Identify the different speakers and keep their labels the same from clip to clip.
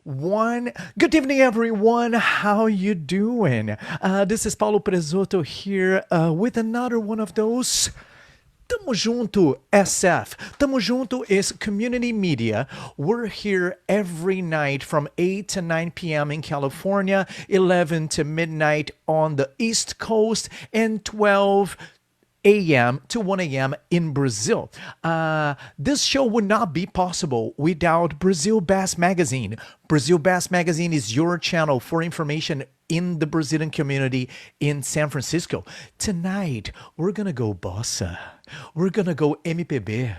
Speaker 1: one. Good evening, everyone. How you doing? This is Paulo Presoto here with another one of those. Tamo Junto SF. Tamo Junto is community media. We're here every night from 8 to 9 p.m. in California, 11 to midnight on the East Coast, and 12 a.m. to 1 a.m. in Brazil. This show would not be possible without Brazil Bass Magazine. Brazil Bass Magazine is your channel for information in the Brazilian community in San Francisco. Tonight, we're gonna go Bossa. We're gonna go MPB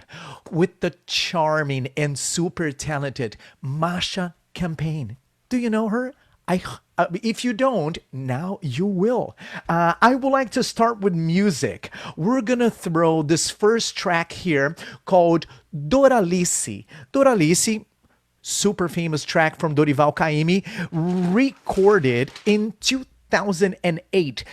Speaker 1: with the charming and super talented Masha Campagne. Do you know her? If you don't, now you will. I would like to start with music. We're gonna throw this first track here called Doralice. Doralice, super famous track from Dorival Caymmi, recorded in 2008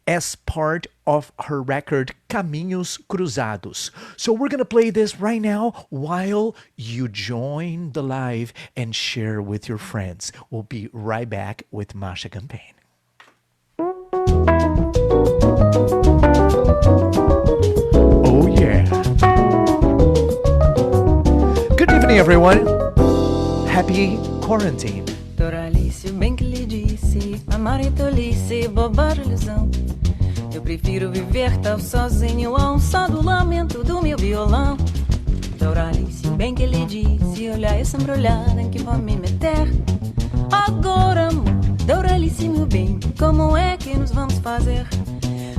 Speaker 1: as part of her record Caminhos Cruzados. So we're gonna play this right now while you join the live and share with your friends. We'll be right back with Masha Campagne. Oh yeah. Good evening, everyone. Happy quarantine.
Speaker 2: Doralice, o bem que lhe disse, amar e tolice, bobagem, ilusão. Eu prefiro viver tão sozinho a um só do lamento do meu violão. Doralice, o bem que lhe disse, olhar essa embrulhada em que vou me meter. Agora, amor, Doralice, meu bem, como é que nos vamos fazer?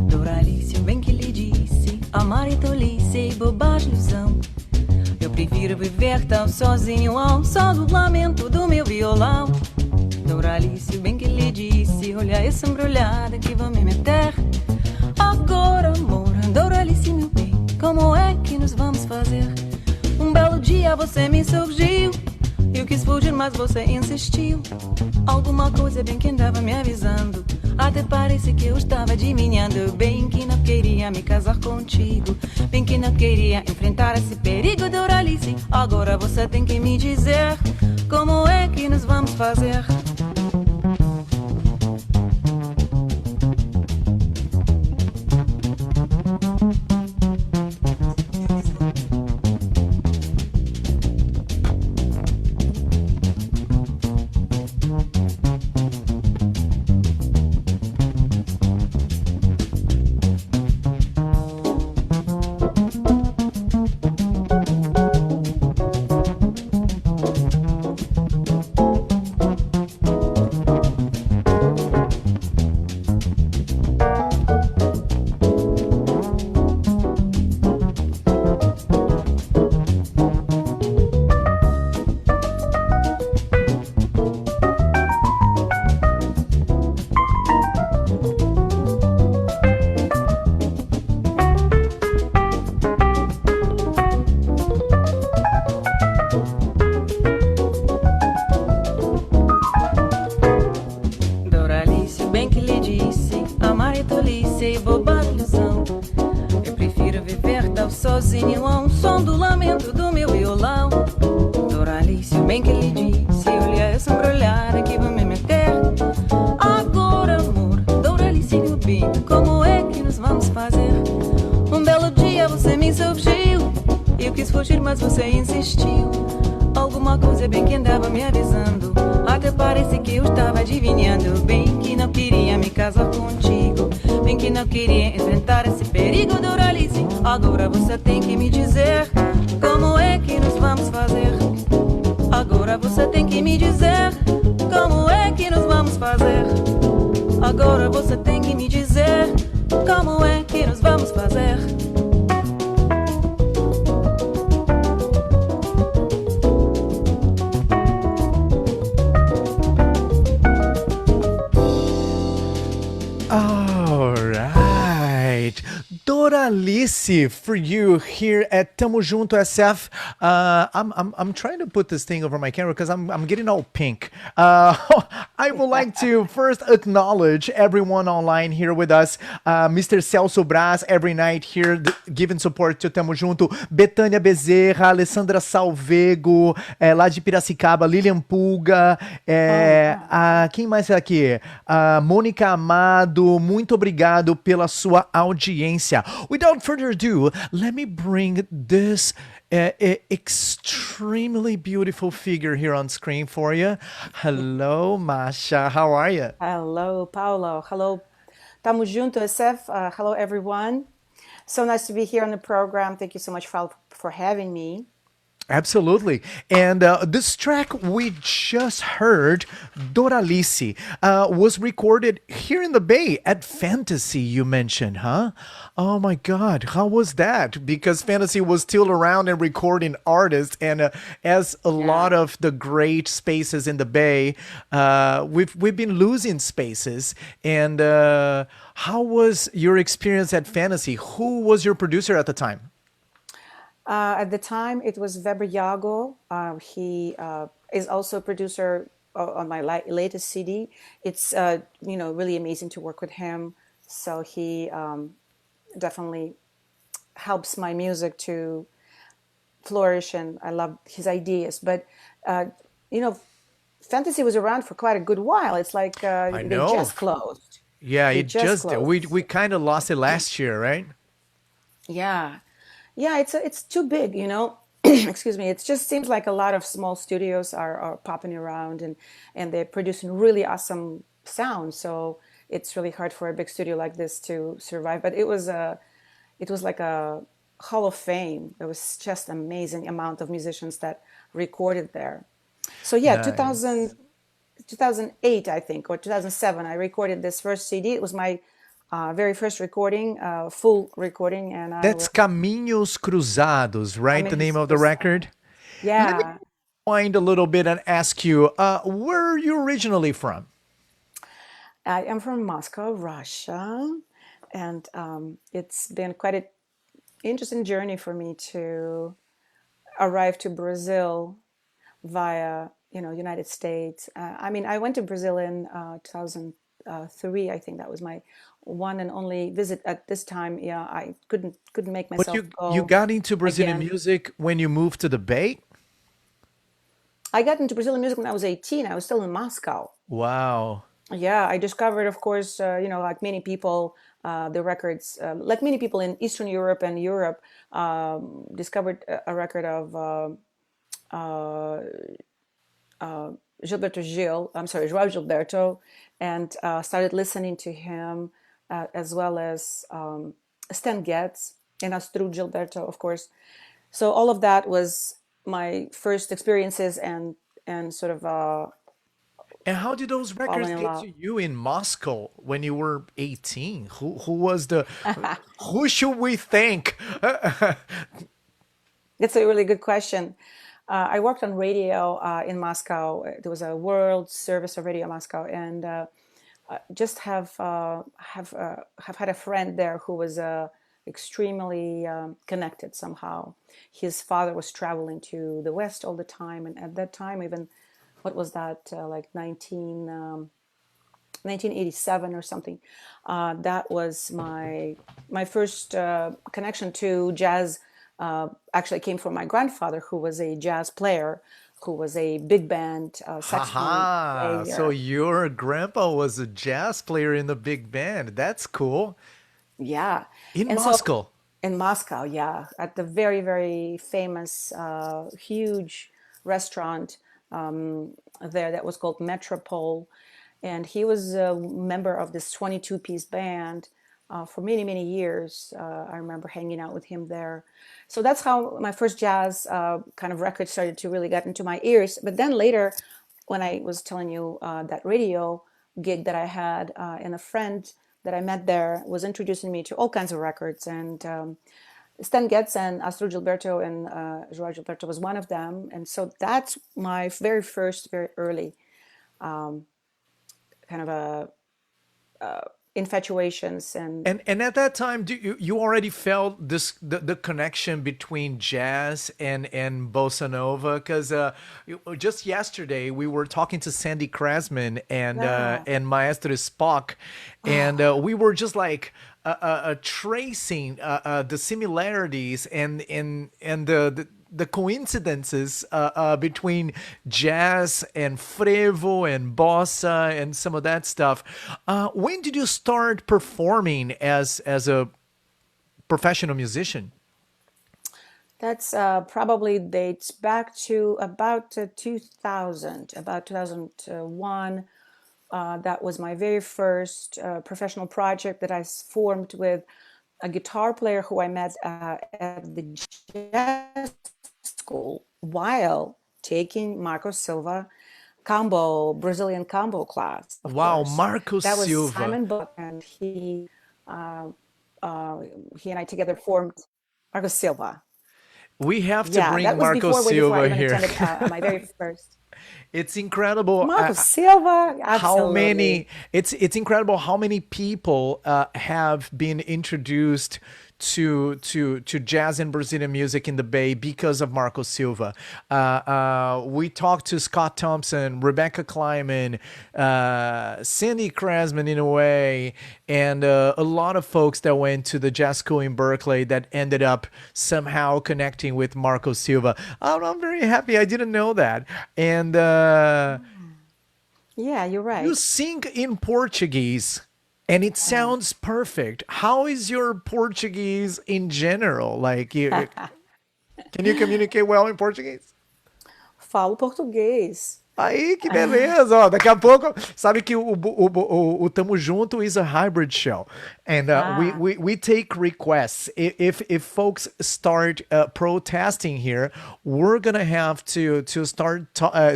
Speaker 2: Doralice, o bem que lhe disse, amar e tolice, bobagem, ilusão. Eu prefiro viver tão sozinho a um só do lamento do meu violão. Doralice, o bem que lhe disse, olha essa embrulhada que vou me meter. Agora, amor, Doralice, meu bem, como é que nos vamos fazer? Um belo dia você me surgiu, eu quis fugir mas você insistiu. Alguma coisa bem que andava me avisando, até parece que eu estava adivinhando. Bem que não queria me casar contigo, bem que não queria enfrentar esse perigo. Doralice, agora você tem que me dizer como é que nos vamos fazer. Sozinho a um som do lamento do meu violão. Doralice, o bem que lhe disse, olha essa embrulhada que vou me meter. Agora, amor, Doralice, meu bem, como é que nos vamos fazer? Um belo dia você me surgiu, eu quis fugir mas você insistiu. Alguma coisa bem que andava me avisando, até parece que eu estava adivinhando. Bem que não queria me casar contigo, bem que não queria enfrentar esse perigo. Doralice, agora você tem que me dizer como é que nos vamos fazer. Agora você tem que me dizer como é que nos vamos fazer. Agora você tem que me dizer como é que nos vamos fazer.
Speaker 1: Doralice for you here at Tamo Junto SF. I'm trying to put this thing over my camera because I'm getting all pink. Uh, I would like to first acknowledge everyone online here with us. Mr. Celso Braz, every night here, giving support to Tamo Junto. Betânia Bezerra, Alessandra Salvego, lá de Piracicaba, Lilian Pulga,
Speaker 3: Oh, wow.
Speaker 1: quem mais é aqui? Mônica Amado, muito obrigado pela sua audiência. Without further ado, let me bring this extremely beautiful figure here on screen for you. Hello, Masha. How are you?
Speaker 3: Hello, Paulo. Hello, Tamo Junto, SF. Hello, everyone. So nice to be here on the program. Thank you so much for having me.
Speaker 1: Absolutely. And this track we just heard, Doralice, was recorded here in the Bay at Fantasy, you mentioned, huh? Oh my God. How was that? Because Fantasy was still around and recording artists. And as a lot
Speaker 3: Yeah.
Speaker 1: of the great spaces in the Bay, we've been losing spaces. And how was your experience at Fantasy? Who was your producer at the time?
Speaker 3: At the time, it was Weber Yago. He is also a producer on my latest CD. It's really amazing to work with him. So he definitely helps my music to flourish, and I love his ideas. But uh, you know, Fantasy was around for quite a good while. It's like
Speaker 1: I
Speaker 3: they
Speaker 1: know.
Speaker 3: just closed.
Speaker 1: Yeah,
Speaker 3: They
Speaker 1: it
Speaker 3: just
Speaker 1: just we
Speaker 3: closed.
Speaker 1: we kind of lost it last year, right?
Speaker 3: Yeah, yeah. It's too big, you know. Excuse me. It just seems like a lot of small studios are popping around, and they're producing really awesome sound. So it's really hard for a big studio like this to survive. But it was like a hall of fame. It was just amazing amount of musicians that recorded there. So yeah,
Speaker 1: Nice.
Speaker 3: 2008, I think, or 2007, I recorded this first CD. It was my very first recording, full recording, and I
Speaker 1: That's
Speaker 3: was
Speaker 1: Caminhos Cruzados, right? The name
Speaker 3: Caminhos
Speaker 1: of the
Speaker 3: Cruzado.
Speaker 1: record. Let me
Speaker 3: Yeah,
Speaker 1: wind a little bit and ask you, where are you originally from?
Speaker 3: I am from Moscow, Russia, and it's been quite an interesting journey for me to arrive to Brazil via United States. I mean, I went to Brazil in 2003. I think that was my one and only visit at this time. Yeah, I couldn't make
Speaker 1: But
Speaker 3: myself
Speaker 1: you
Speaker 3: go
Speaker 1: got into Brazilian
Speaker 3: again.
Speaker 1: music when you moved to the Bay?
Speaker 3: I got into Brazilian music when I was 18. I was still in Moscow.
Speaker 1: Wow.
Speaker 3: Yeah, I discovered, of course, like many people, the records, like many people in Eastern Europe and Europe, discovered a record of uh, Gilberto Gil, I'm sorry, Joao Gilberto, and started listening to him, as well as Stan Getz and Astrud Gilberto, of course. So all of that was my first experiences and sort of
Speaker 1: And how did those records
Speaker 3: falling in
Speaker 1: get
Speaker 3: love.
Speaker 1: to you in Moscow when you were 18? Who was the who should we thank?
Speaker 3: That's a really good question. I worked on radio in Moscow. There was a World Service of Radio Moscow, and just have had a friend there who was extremely connected somehow. His father was traveling to the West all the time, and at that time, even what was that like 1987 or something. That was my first connection to jazz. Actually, came from my grandfather, who was a jazz player, who was a big band saxophone
Speaker 1: Haha. So
Speaker 3: player.
Speaker 1: your grandpa was a jazz player in the big band. That's cool.
Speaker 3: Yeah,
Speaker 1: In
Speaker 3: and so
Speaker 1: Moscow.
Speaker 3: in Moscow, yeah, at the very very famous, huge restaurant there that was called Metropole, and he was a member of this 22-piece band for many many years. I remember hanging out with him there, so that's how my first jazz kind of record started to really get into my ears. But then later, when I was telling you that radio gig that I had, and a friend that I met there was introducing me to all kinds of records, and Stan Getz and Astro Gilberto and Joao Gilberto was one of them, and so that's my very first, very early kind of a infatuations and
Speaker 1: And at that time, you already felt the connection between jazz and bossa nova? Because just yesterday we were talking to Sandy Krasman
Speaker 3: yeah.
Speaker 1: and Maestro Spock, and we were just like tracing the similarities and the coincidences between jazz and frevo and bossa and some of that stuff. When did you start performing as a professional musician?
Speaker 3: That's probably dates back to about 2000, about 2001. That was my very first professional project that I formed with a guitar player who I met at the jazz school while taking Marco Silva combo, Brazilian combo class, of
Speaker 1: Wow,
Speaker 3: course.
Speaker 1: Marco
Speaker 3: That was
Speaker 1: Silva.
Speaker 3: Simon Buck, and uh, he and I together formed Marco Silva.
Speaker 1: We have to
Speaker 3: Yeah,
Speaker 1: bring
Speaker 3: that was
Speaker 1: Marco
Speaker 3: before, way before I
Speaker 1: Silva
Speaker 3: even
Speaker 1: here.
Speaker 3: attended my very first.
Speaker 1: It's incredible.
Speaker 3: Marco Silva,
Speaker 1: How many
Speaker 3: absolutely.
Speaker 1: it's incredible how many people have been introduced to jazz and Brazilian music in the Bay because of Marco Silva. We talked to Scott Thompson, Rebecca Kleiman, Cindy Krasman in a way, and a lot of folks that went to the jazz school in Berkeley that ended up somehow connecting with Marco Silva. I'm very happy. I didn't know that. And
Speaker 3: Yeah, you're
Speaker 1: you
Speaker 3: right.
Speaker 1: sing in Portuguese and it
Speaker 3: Uh,
Speaker 1: sounds perfect. How is your Portuguese in general? Like, can you communicate well in Portuguese?
Speaker 3: Falo português.
Speaker 1: Aí, que beleza, ó. Daqui a pouco, sabe que o Tamo Junto is a hybrid show. And
Speaker 3: Ah,
Speaker 1: we take requests. If folks start protesting here, we're going to have to start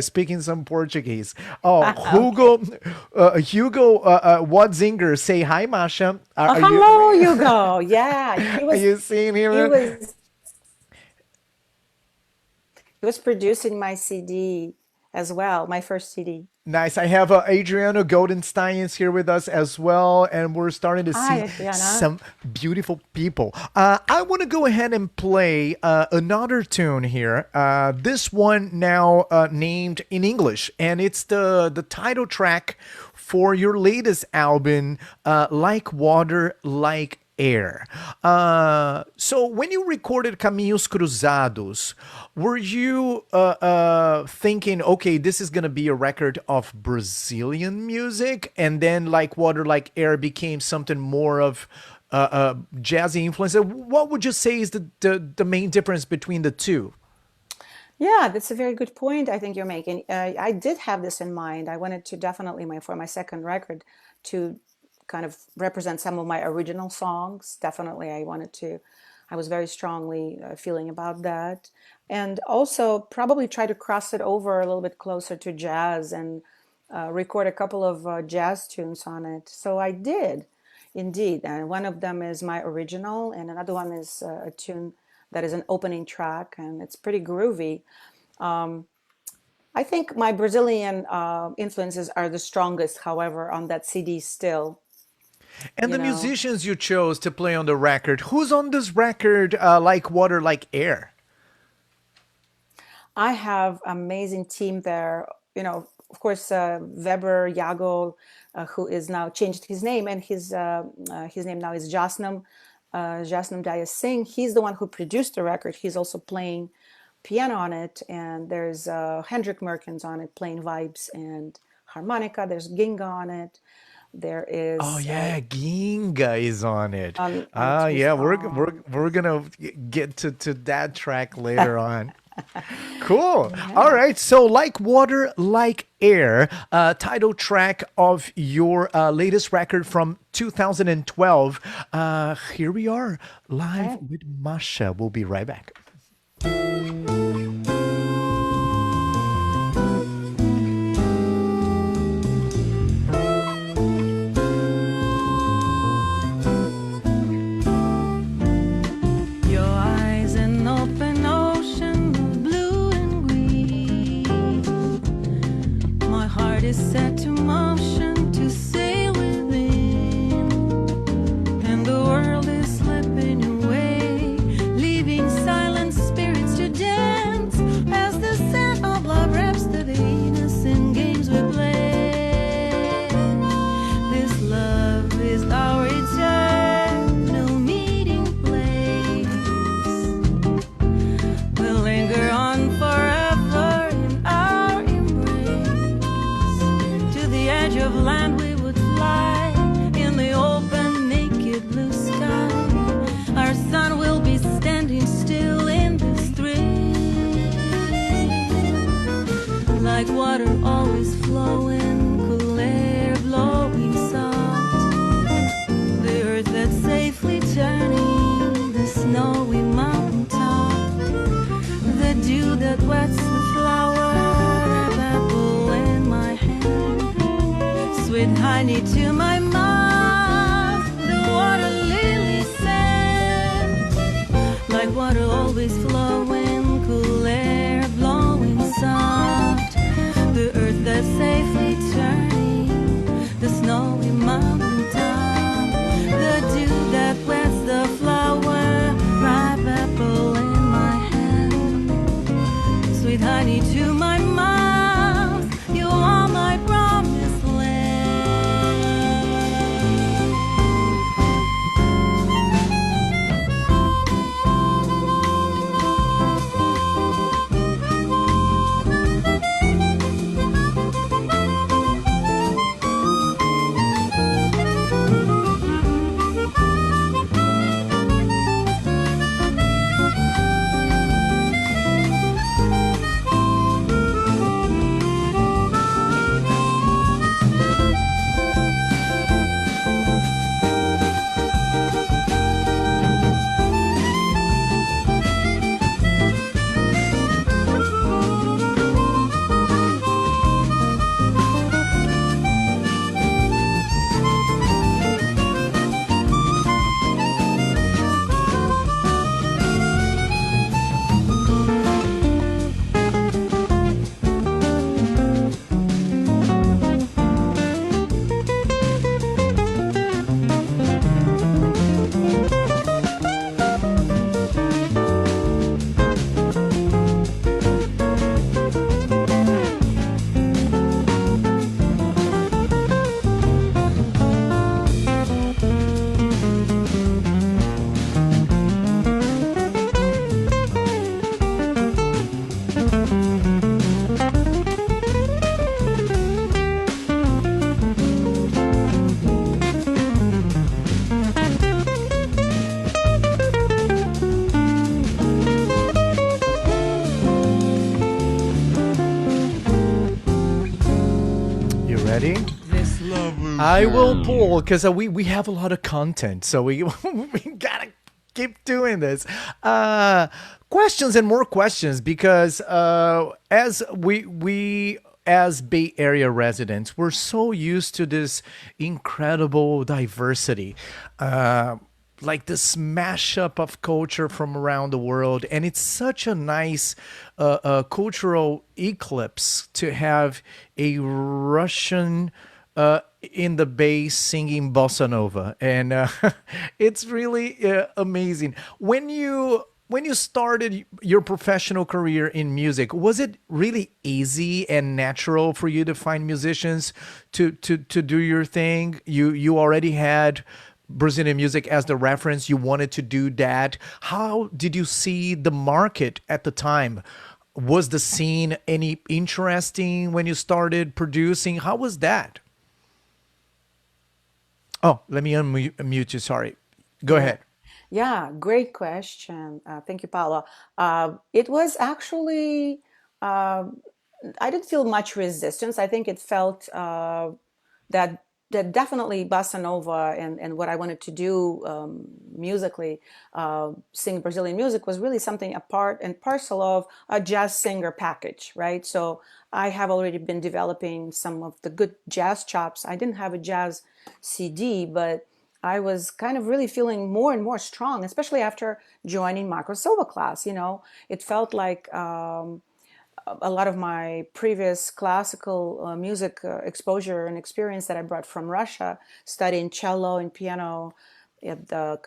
Speaker 1: speaking some Portuguese. Oh,
Speaker 3: okay.
Speaker 1: Hugo Wadzinger, say hi, Masha.
Speaker 3: Oh,
Speaker 1: Are you,
Speaker 3: hello, Hugo. Yeah,
Speaker 1: are you seeing
Speaker 3: he
Speaker 1: him?
Speaker 3: was he was producing my CD as well, my first CD.
Speaker 1: Nice. I have Adriano Goldenstein is here with us as well, and we're starting to
Speaker 3: Hi,
Speaker 1: see
Speaker 3: Adriana.
Speaker 1: some beautiful people. I want to go ahead and play another tune here. This one now named in English, and it's the title track for your latest album, Like Water, Like Air. So when you recorded Caminhos Cruzados, were you thinking, okay, this is gonna be a record of Brazilian music, and then Like Water, Like Air became something more of jazzy influence? What would you say is the main difference between the two?
Speaker 3: Yeah, that's a very good point I think you're making. I did have this in mind. I wanted to definitely for my second record to kind of represent some of my original songs. Definitely, I was very strongly feeling about that. And also probably try to cross it over a little bit closer to jazz and record a couple of jazz tunes on it. So I did indeed. And one of them is my original, and another one is a tune that is an opening track, and it's pretty groovy. I think my Brazilian influences are the strongest, however, on that CD still,
Speaker 1: And
Speaker 3: you
Speaker 1: the
Speaker 3: know.
Speaker 1: musicians you chose to play on the record, who's on this record, Like Water, Like Air?
Speaker 3: I have amazing team there. Of course, Weber Yago, who is now changed his name, and his name now is Jasnam Daya Singh. He's the one who produced the record. He's also playing piano on it, and there's Hendrik Merkins on it playing vibes and harmonica. There's Ginga on it. There
Speaker 1: Oh
Speaker 3: is
Speaker 1: yeah, Ginga is on it.
Speaker 3: on two.
Speaker 1: Yeah, we're gonna get to that track later on. Cool. All
Speaker 3: Yeah.
Speaker 1: right. So, Like Water, Like Air, title track of your latest record from 2012. Here we are, live
Speaker 3: Okay.
Speaker 1: with Masha. We'll be right back.
Speaker 2: Your eyes an open ocean of blue and green. My heart is set to motion to sail within. stretch of land we would fly in the open, naked blue sky. Our sun will be standing still in the street, like water always flowing, cool air blowing soft. The earth that's safely turning, the snowy mountain top, the dew that wets the flower, an apple in my hand, sweet honey to my mouth, the water lily scent, like water always flowing, cool air blowing soft, the earth that's safely turning, the snowy mountain top, the dew that wets the flower, ripe apple in my hand, sweet honey to my mouth, you are my promised land.
Speaker 1: You ready?
Speaker 2: This love
Speaker 1: I will pull because we have a lot of content, so we we gotta keep doing this. Questions and more questions because as we as Bay Area residents, we're so used to this incredible diversity. Like this mashup of culture from around the world, and it's such a nice cultural eclipse to have a Russian in the bass singing bossa nova, and it's really amazing. When you started your professional career in music, was it really easy and natural for you to find musicians to do your thing? You already had Brazilian music as the reference. You wanted to do that. How did you see the market at the time? Was the scene any interesting when you started producing? How was that? Oh, let me unmute you. Sorry. Go
Speaker 3: Yeah.
Speaker 1: ahead.
Speaker 3: Yeah, great question. Thank you, Paula. It was actually, uh, I didn't feel much resistance. I think it felt that definitely bossa nova and what I wanted to do musically, sing Brazilian music was really something a part and parcel of a jazz singer package, right? So I have already been developing some of the good jazz chops. I didn't have a jazz CD, but I was kind of really feeling more and more strong, especially after joining Marco Silva class. It felt like a lot of my previous classical music exposure and experience that I brought from Russia, studying cello and piano at the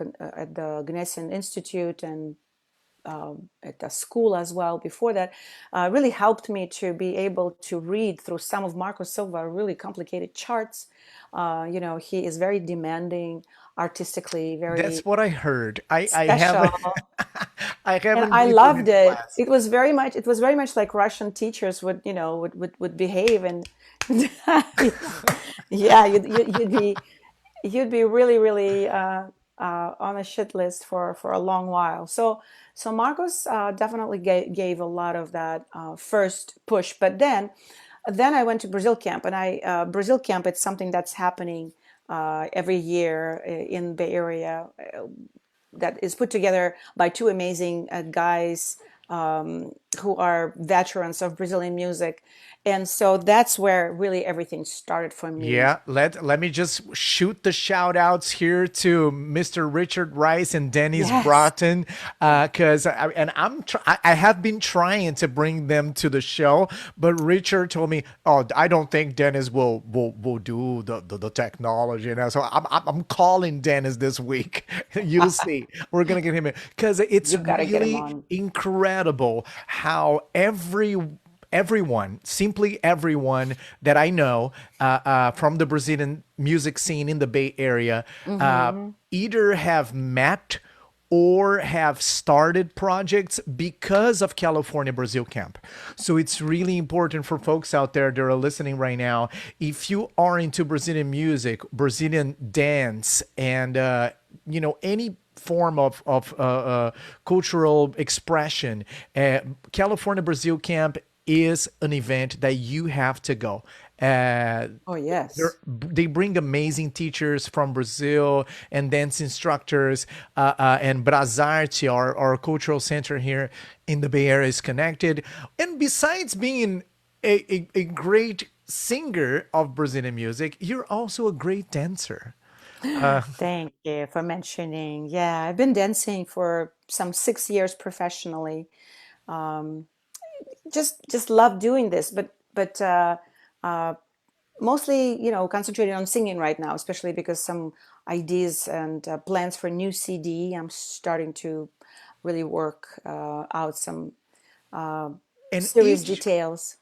Speaker 3: Gnesian Institute and at the school as well before that, really helped me to be able to read through some of Marco Silva really complicated charts. He is very demanding artistically, very
Speaker 1: That's what I heard. I
Speaker 3: special,
Speaker 1: haven't I
Speaker 3: and
Speaker 1: haven't
Speaker 3: I
Speaker 1: been to his
Speaker 3: loved it.
Speaker 1: class.
Speaker 3: It was very much like Russian teachers would behave, and Yeah, you'd be really, really on a shit list for a long while. So Marcos definitely gave a lot of that first push. But then I went to Brazil camp, and I Brazil camp. It's something that's happening every year in Bay Area that is put together by two amazing guys who are veterans of Brazilian music. And so that's where really everything started for me.
Speaker 1: Yeah, let me just shoot the shout outs here to Mr. Richard Rice and Dennis
Speaker 3: Yes,
Speaker 1: Broughton, because I have been trying to bring them to the show, but Richard told me, "Oh, I don't think Dennis will do the technology," so I'm calling Dennis this week. You'll see, we're gonna get him in because it's
Speaker 3: you've got to get him
Speaker 1: really
Speaker 3: on.
Speaker 1: incredible how everyone, simply everyone that I know from the Brazilian music scene in the Bay Area,
Speaker 3: Hmm.
Speaker 1: either have met or have started projects because of California Brazil Camp. So it's really important for folks out there that are listening right now. If you are into Brazilian music, Brazilian dance, and any form of cultural expression, California Brazil Camp is an event that you have to go. Uh,
Speaker 3: Oh, yes.
Speaker 1: they bring amazing teachers from Brazil and dance instructors, and Brasarte, our cultural center here in the Bay Area, is connected. And besides being a great singer of Brazilian music, you're also a great dancer.
Speaker 3: Thank you for mentioning. Yeah, I've been dancing for some 6 years professionally. Um, just love doing this, but mostly, concentrating on singing right now, especially because some ideas and plans for new CD. I'm starting to really work out some
Speaker 1: And
Speaker 3: serious
Speaker 1: each
Speaker 3: details.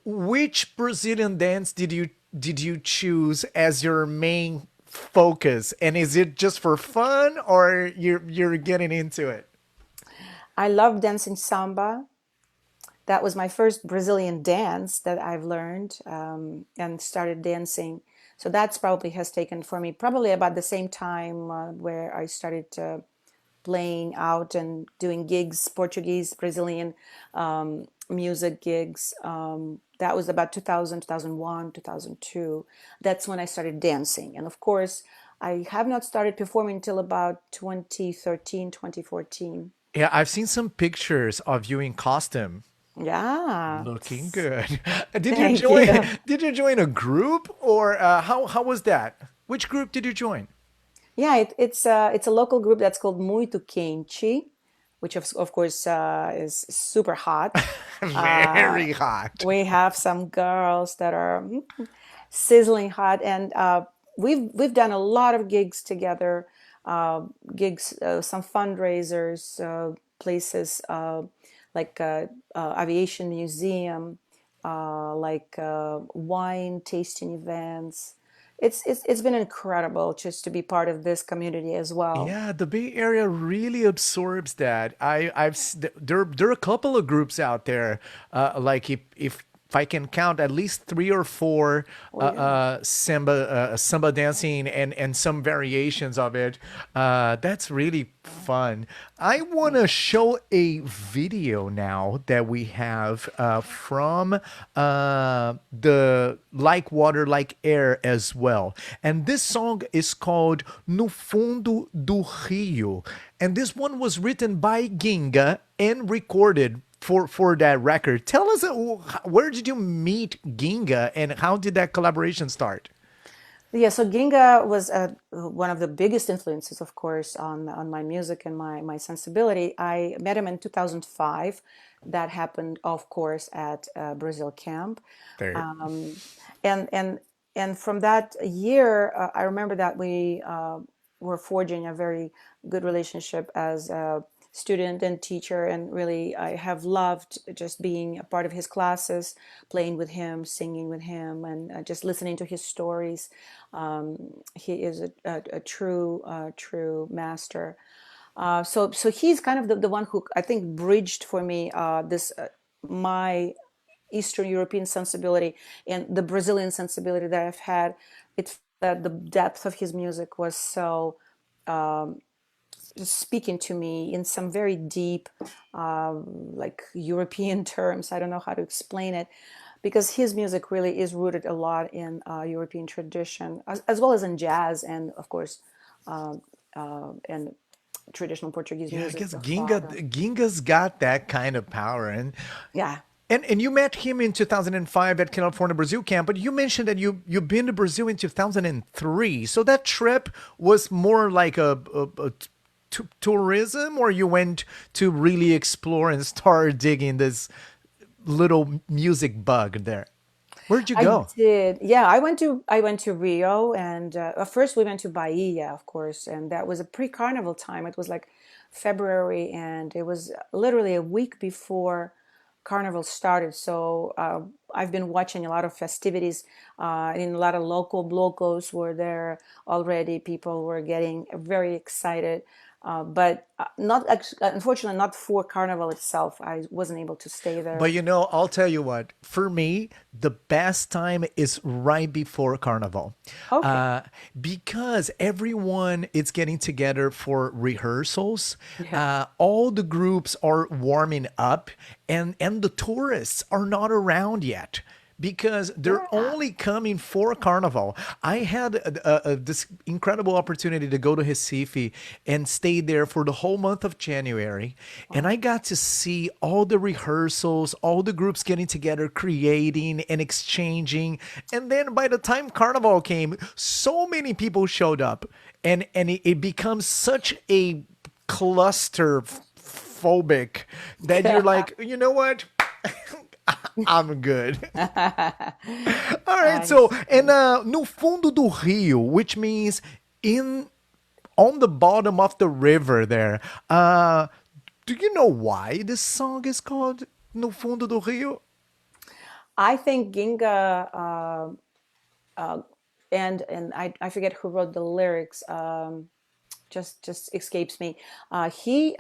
Speaker 1: which Brazilian dance did you choose as your main focus? And is it just for fun or you're getting into it?
Speaker 3: I love dancing samba. That was my first Brazilian dance that I've learned and started dancing. So that's probably has taken for me probably about the same time where I started playing out and doing gigs, Portuguese, Brazilian music gigs. That was about 2000, 2001, 2002. That's when I started dancing. And of course, I have not started performing until about 2013, 2014.
Speaker 1: Yeah, I've seen some pictures of you in costume.
Speaker 3: Yeah.
Speaker 1: Looking good. Did you
Speaker 3: Thank
Speaker 1: join
Speaker 3: you.
Speaker 1: did you join a group or how was that? Which group did you join?
Speaker 3: Yeah, it's a local group that's called Muito Quente, which of course is super hot. Uh,
Speaker 1: Very hot.
Speaker 3: we have some girls that are sizzling hot, and we've done a lot of gigs together, gigs, some fundraisers, places like aviation museum, like wine tasting events. It's been incredible just to be part of this community as well.
Speaker 1: Yeah, the Bay Area really absorbs that. There are a couple of groups out there, like if I can count at least three or four
Speaker 3: Oh yeah.
Speaker 1: samba dancing and some variations of it. That's really fun. I want to show a video now that we have from the Like Water, Like Air as well. And this song is called No Fundo do Rio. And this one was written by Ginga and recorded for that record. Tell us, where did you meet Ginga and how did that collaboration start?
Speaker 3: Yeah, so Ginga was one of the biggest influences, of course, on my music and my sensibility. I met him in 2005. That happened, of course, at Brazil Camp,
Speaker 1: There.
Speaker 3: um, and and and from that year, I remember that we were forging a very good relationship as a student and teacher, and really, I have loved just being a part of his classes, playing with him, singing with him, and just listening to his stories. He is a true master. So he's kind of the one who I think bridged for me this my Eastern European sensibility and the Brazilian sensibility that I've had, that the depth of his music was so speaking to me in some very deep, like European terms. I don't know how to explain it, because his music really is rooted a lot in European tradition, as well as in jazz, and of course, and traditional Portuguese
Speaker 1: Yeah, I
Speaker 3: music,
Speaker 1: guess
Speaker 3: the fado.
Speaker 1: Ginga's got that kind of power,
Speaker 3: Yeah,
Speaker 1: and you met him in 2005 at California Brazil camp, but you mentioned that you've been to Brazil in 2003. So that trip was more like a tourism, or you went to really explore and start digging this little music bug there. Where'd you
Speaker 3: I
Speaker 1: go?
Speaker 3: did. Yeah, I went to Rio, and first we went to Bahia, of course, and that was a pre-carnival time. It was like February, and it was literally a week before carnival started. So I've been watching a lot of festivities, and a lot of locals were there already. People were getting very excited. But not unfortunately not for carnival itself. I wasn't able to stay
Speaker 1: But
Speaker 3: there.
Speaker 1: I'll tell you what, for me, the best time is right before Carnival.
Speaker 3: Okay.
Speaker 1: Uh, because everyone is getting together for rehearsals.
Speaker 3: Yeah.
Speaker 1: All the groups are warming up, and the tourists are not around yet, because they're
Speaker 3: Yeah.
Speaker 1: only coming for Carnival. I had this incredible opportunity to go to Recife and stay there for the whole month of January. And
Speaker 3: Wow.
Speaker 1: I got to see all the rehearsals, all the groups getting together, creating and exchanging. And then by the time Carnival came, so many people showed up. And it becomes such a cluster phobic that you're like, you know what? I'm good. All right,
Speaker 3: I
Speaker 1: so and
Speaker 3: see.
Speaker 1: no fundo do rio, which means in on the bottom of the river there. Do you know why this song is called No Fundo do Rio?
Speaker 3: I think Ginga and I forget who wrote the lyrics. Just escapes me. He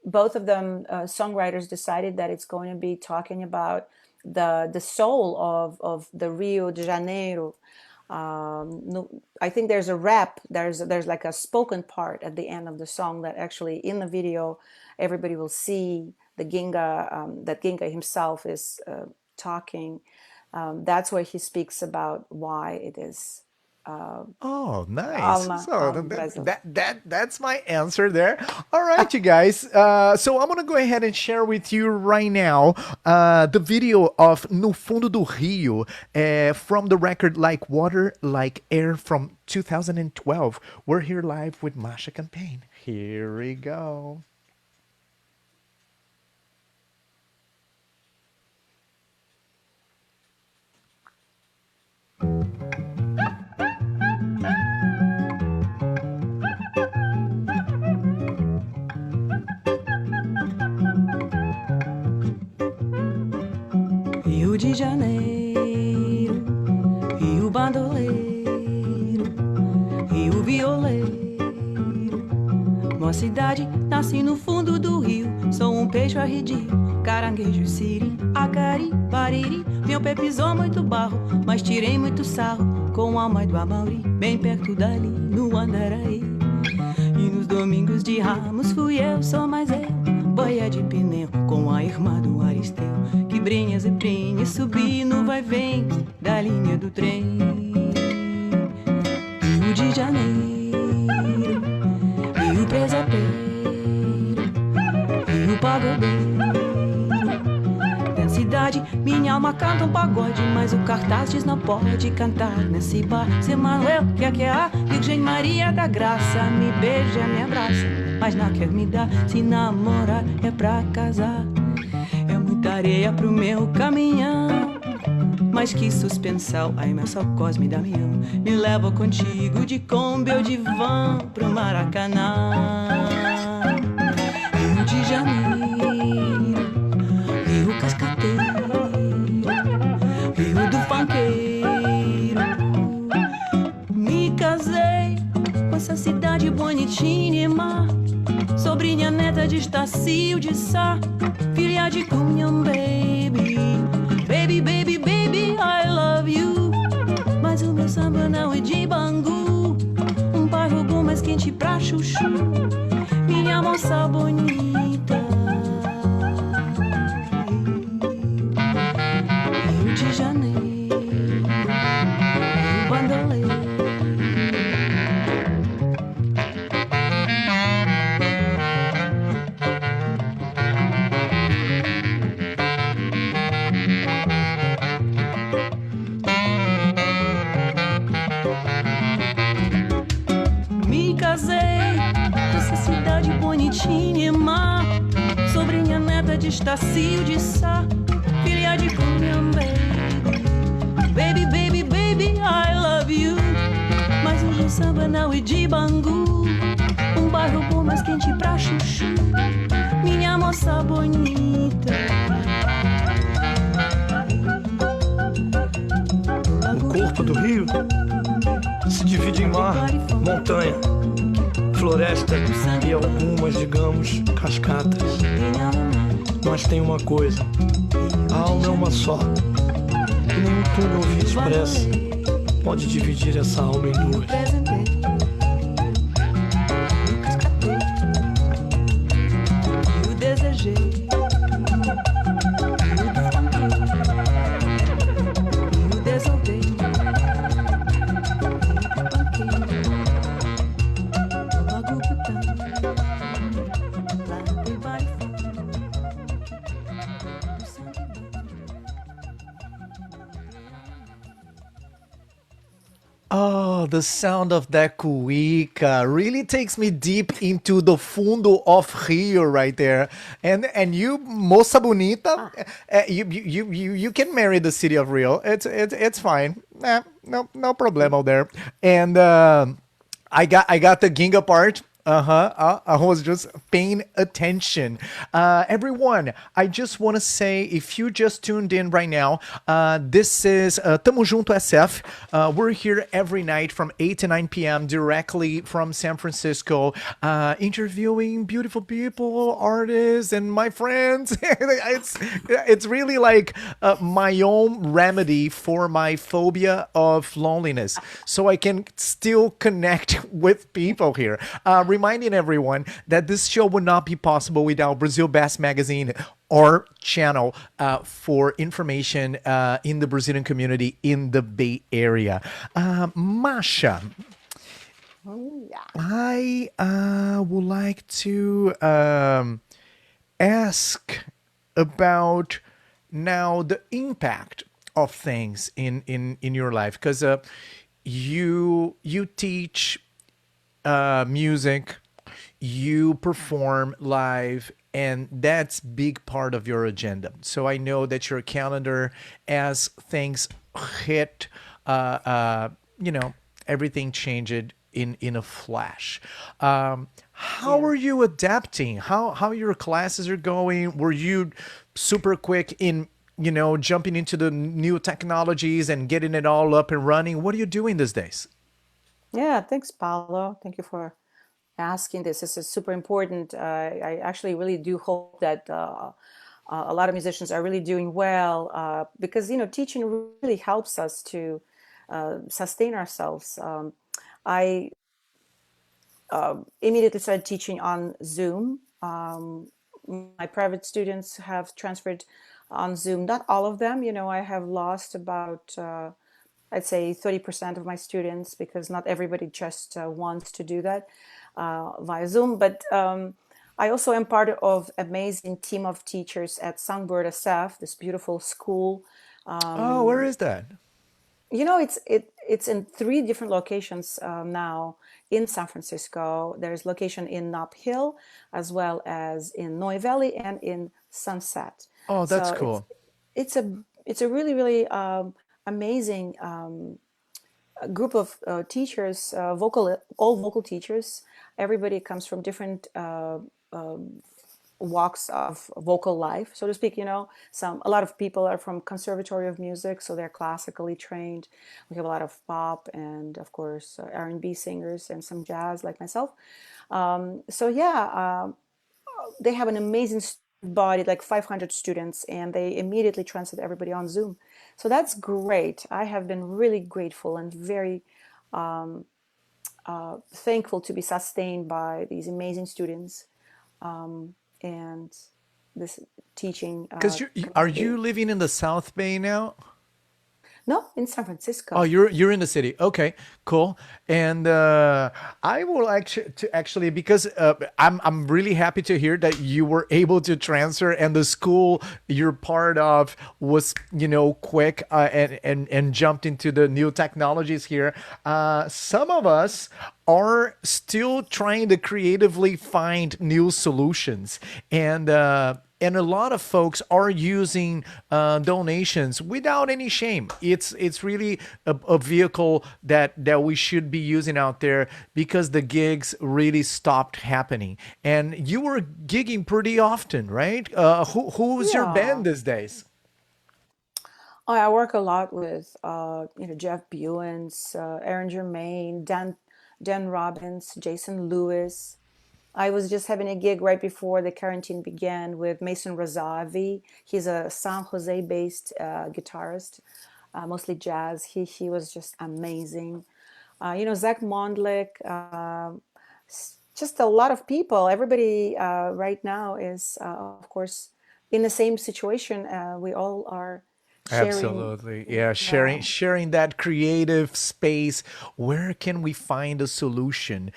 Speaker 3: Both of them songwriters decided that it's going to be talking about the soul of the Rio de Janeiro. No, I think there's a rap. There's like a spoken part at the end of the song that actually in the video everybody will see the Ginga, that Ginga himself is talking. That's where he speaks about why it is
Speaker 1: Oh, nice.
Speaker 3: Alma,
Speaker 1: So
Speaker 3: Alma Brasil.
Speaker 1: that's my answer there. All right, you guys. So I'm gonna go ahead and share with you right now the video of No Fundo do Rio from the record Like Water, Like Air from 2012. We're here live with Masha Campagne. Here we go.
Speaker 2: Rio de Janeiro, Rio bandoleiro, Rio violeiro. Uma cidade, nasci no fundo do rio. Sou um peixe arredio, caranguejo, siri, acari, bariri. Meu pé pisou muito barro, mas tirei muito sarro. Com a mãe do Amauri, bem perto dali, no Andaraí. E nos domingos de ramos fui eu, sou mais eu. Boia de pneu, com a irmã do Aristeu. Que brinhas e prinhas, subi no vai-vem da linha do trem. Rio de Janeiro, Rio presepeiro, Rio pagodeiro. Densidade, minha alma canta um pagode, mas o cartaz diz não pode cantar nesse bar. Se Manuel quer que a Virgem Maria da Graça me beija, me abraça, mas não quer me dar. Se namorar é pra casar, é muita areia pro meu caminhão. Mas que suspensão, ai meu só Cosme e Damião. Me leva contigo de Kombi ou de van pro Maracanã. Rio de Janeiro, Rio cascateiro, Rio do funkeiro. Me casei com essa cidade bonitinha, sobrinha neta de Estácio de Sá, filha de Cunham, baby. Baby quente pra chuchu, minha moça bonita. Rio de Janeiro, Rio Bandoleiro. Me casei nessa cidade bonitinha, sobrinha neta de Estácio de Sá, filha de Cunhambé. Baby, baby, baby, I love you. Mais um de samba não e de Bangu, um bairro bom, mais quente pra chuchu, minha moça bonita.
Speaker 4: O corpo do rio se divide em mar, montanha, floresta e algumas, digamos, cascatas. Mas tem uma coisa, a alma é uma só, e nenhum túnel via expressa pode dividir essa alma em duas.
Speaker 2: Eu desejei, eu desordei,
Speaker 1: Oh, the sound of that cuica really takes me deep into the fundo of Rio right there. And you, moça bonita, you can marry the city of Rio. It's fine. No problemo there. And I got the ginga part. I was just paying attention. Everyone, I just want to say, if you just tuned in right now, this is Tamo Junto SF. We're here every night from 8 to 9 p.m. directly from San Francisco, interviewing beautiful people, artists, and my friends. It's really like my own remedy for my phobia of loneliness, so I can still connect with people here. Reminding everyone that this show would not be possible without Brazil Best Magazine or channel for information in the Brazilian community in the Bay Area. Masha, I would like to ask about now the impact of things in your life, because you teach music, you perform live, and that's big part of your agenda. So I know that your calendar, as things hit, everything changed in a flash. How are you adapting? How your classes are going? Were you super quick in jumping into the new technologies and getting it all up and running? What are you doing these days?
Speaker 3: Yeah, thanks, Paulo. Thank you for asking this. This is super important. I actually really do hope that a lot of musicians are really doing well because teaching really helps us to sustain ourselves. I immediately started teaching on Zoom. My private students have transferred on Zoom. Not all of them. I have lost about I'd say 30% of my students because not everybody just wants to do that via Zoom. But I also am part of amazing team of teachers at Songbird SF, this beautiful school.
Speaker 1: Oh, where is that?
Speaker 3: It's in three different locations now in San Francisco. There's location in Nob Hill, as well as in Noe Valley and in Sunset.
Speaker 1: Oh, that's
Speaker 3: So
Speaker 1: cool.
Speaker 3: it's a really really amazing group of teachers, all vocal teachers. Everybody comes from different walks of vocal life, so to speak. A lot of people are from Conservatory of Music, so they're classically trained. We have a lot of pop and, of course, R&B singers and some jazz, like myself. So yeah, they have an amazing body, like 500 students, and they immediately translate everybody on Zoom. So that's great. I have been really grateful and very thankful to be sustained by these amazing students and this teaching
Speaker 1: Because are you
Speaker 3: community.
Speaker 1: living in the South Bay now?
Speaker 3: No, in San
Speaker 1: Oh,
Speaker 3: Francisco.
Speaker 1: you're in the city. Okay, cool. And I will actually because I'm really happy to hear that you were able to transfer and the school you're part of was quick and jumped into the new technologies here. Some of us are still trying to creatively find new solutions and a lot of folks are using donations without any shame. It's really a vehicle that we should be using out there because the gigs really stopped happening. And you were gigging pretty often, right? Who's your band
Speaker 3: Yeah.
Speaker 1: these days?
Speaker 3: I work a lot with Jeff Buens, Aaron Germain, Dan Robbins, Jason Lewis. I was just having a gig right before the quarantine began with Mason Razavi. He's a San Jose-based guitarist, mostly jazz. He was just amazing. Zach Mondlik, just a lot of people. Everybody right now is, of course, in the same situation. We all are sharing.
Speaker 1: Absolutely. Yeah,
Speaker 3: Yeah.
Speaker 1: sharing that creative space. Where can we find a solution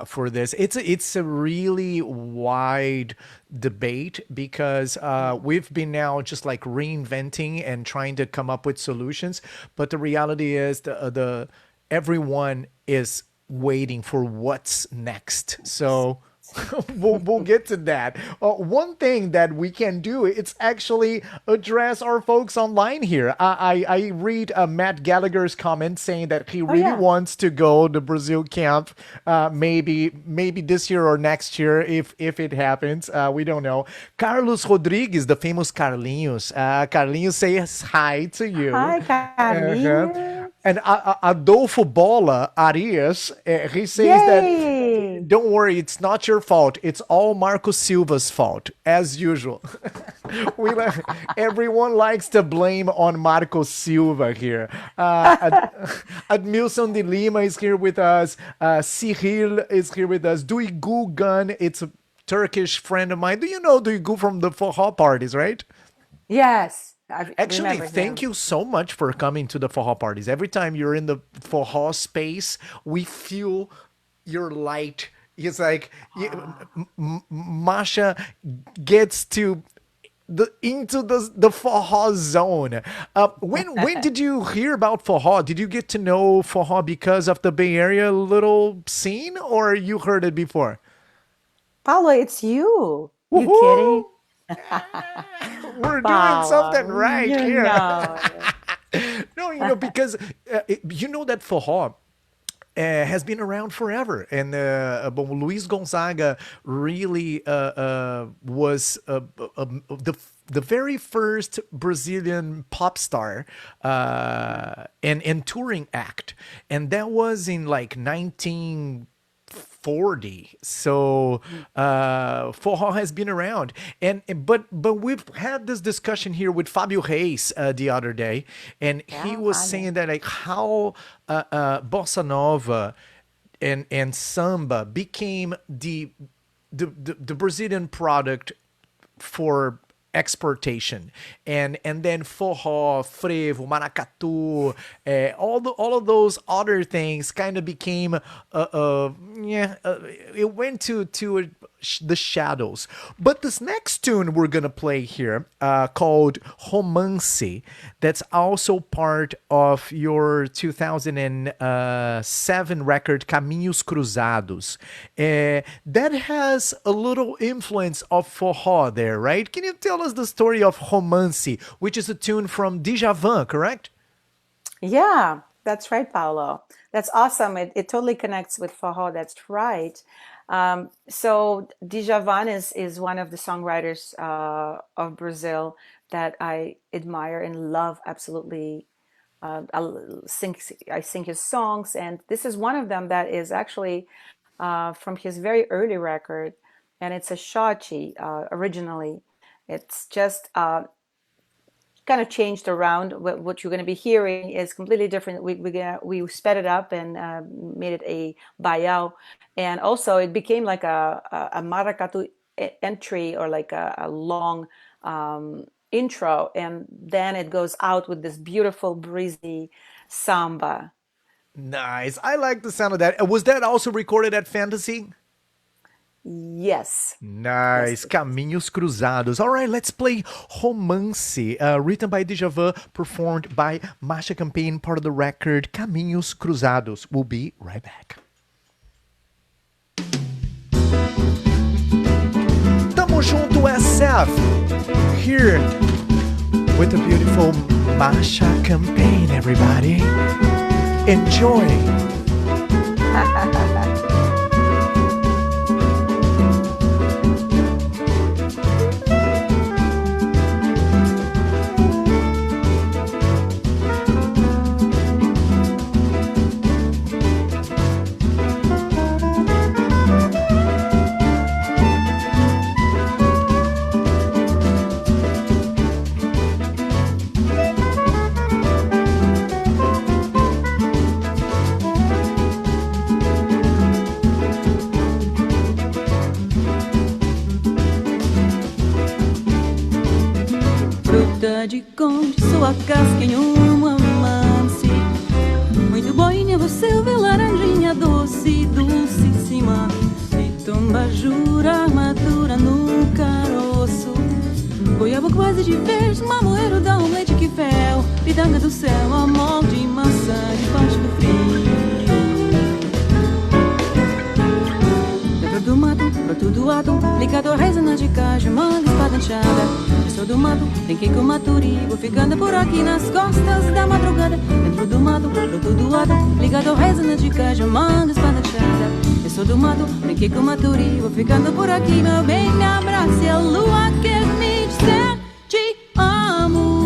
Speaker 1: for this? It's a really wide debate because we've been now just like reinventing and trying to come up with solutions. But the reality is the everyone is waiting for what's next. So we'll get to that. One thing that we can do it's actually address our folks online here. I read Matt Gallagher's comment saying that he
Speaker 3: Oh
Speaker 1: really
Speaker 3: yeah.
Speaker 1: wants to go to Brazil camp, maybe this year or next year if it happens. We don't know. Carlos Rodrigues, the famous Carlinhos. Carlinhos says hi to you.
Speaker 3: Hi,
Speaker 1: Uh-huh.
Speaker 3: Carlinhos.
Speaker 1: And Adolfo Bola Arias, he says that
Speaker 3: Yay!
Speaker 1: don't worry, it's not your fault. It's all Marco Silva's fault, as usual. we Everyone likes to blame on Marco Silva here. Admilson de Lima is here with us. Cyril is here with us. Duygu Gun, it's a Turkish friend of mine. Do you know Duygu from the Forró parties, right?
Speaker 3: Yes, I
Speaker 1: Actually,
Speaker 3: remember
Speaker 1: thank
Speaker 3: him.
Speaker 1: you so much for coming to the Forró parties. Every time you're in the Forró space, we feel your light. It's like Masha gets to into the Forró zone. When did you hear about Forró? Did you get to know Forró because of the Bay Area little scene, or you heard it before?
Speaker 3: Paulo, it's you. You kidding?
Speaker 1: Woohoo! We're doing something
Speaker 3: Paulo,
Speaker 1: right
Speaker 3: you
Speaker 1: here.
Speaker 3: know.
Speaker 1: No, because you know that Forró has been around forever. And Luis Gonzaga really was the very first Brazilian pop star and touring act. And that was in like 1940. So Forró has been around, but we've had this discussion here with Fabio Reis the other day, and he
Speaker 3: Yeah,
Speaker 1: was
Speaker 3: Fabio.
Speaker 1: saying that like how bossa nova and samba became the Brazilian product for exportation, and then forró, frevo, maracatu, all of those other things kind of became it went to the shadows. But this next tune we're gonna play here, called Romance, that's also part of your 2007 record Caminhos Cruzados. That has a little influence of forró there, right? Can you tell us the story of Romance, which is a tune from Djavan, correct?
Speaker 3: Yeah, that's right, Paulo. That's awesome. It totally connects with Fajo. That's right. So Djavan is one of the songwriters of Brazil that I admire and love absolutely. Sing I sing his songs, and this is one of them that is actually from his very early record, and it's a shorty originally. It's just kind of changed around. What you're going to be hearing is completely different. We sped it up and made it a baião, and also it became like a maracatu entry, or like a long intro, and then it goes out with this beautiful breezy samba.
Speaker 1: Nice. I like the sound of that. Was that also recorded at Fantasy?
Speaker 3: Yes.
Speaker 1: Nice.
Speaker 3: Yes.
Speaker 1: Caminhos Cruzados. All right, let's play Romance, written by Djavan, performed by Masha Campagne, part of the record Caminhos Cruzados. We'll be right back. Tamo junto, SF. Here with the beautiful Masha Campagne, everybody. Enjoy.
Speaker 2: Fruta de conde, sua casca em uma romance. Muito boinha, você vê laranjinha doce, dulcíssima. De tomba jura, armadura no caroço. Goiaba quase de verde, mamoeiro dá um leite que fel. Pitanga do céu, amor de maçã debaixo do frio. Dentro do mato, broto do ato, ligador, resina de caju, manga, espada inchada. Sou do mato, brinquei com maturi, vou ficando por aqui nas costas da madrugada. Dentro do mato, broto do ato, ligador, resina de caju, manga, espada inchada. Eu sou do mato, brinquei com maturi, vou ficando por aqui, meu bem, me abrace a lua quer me dizer te amo.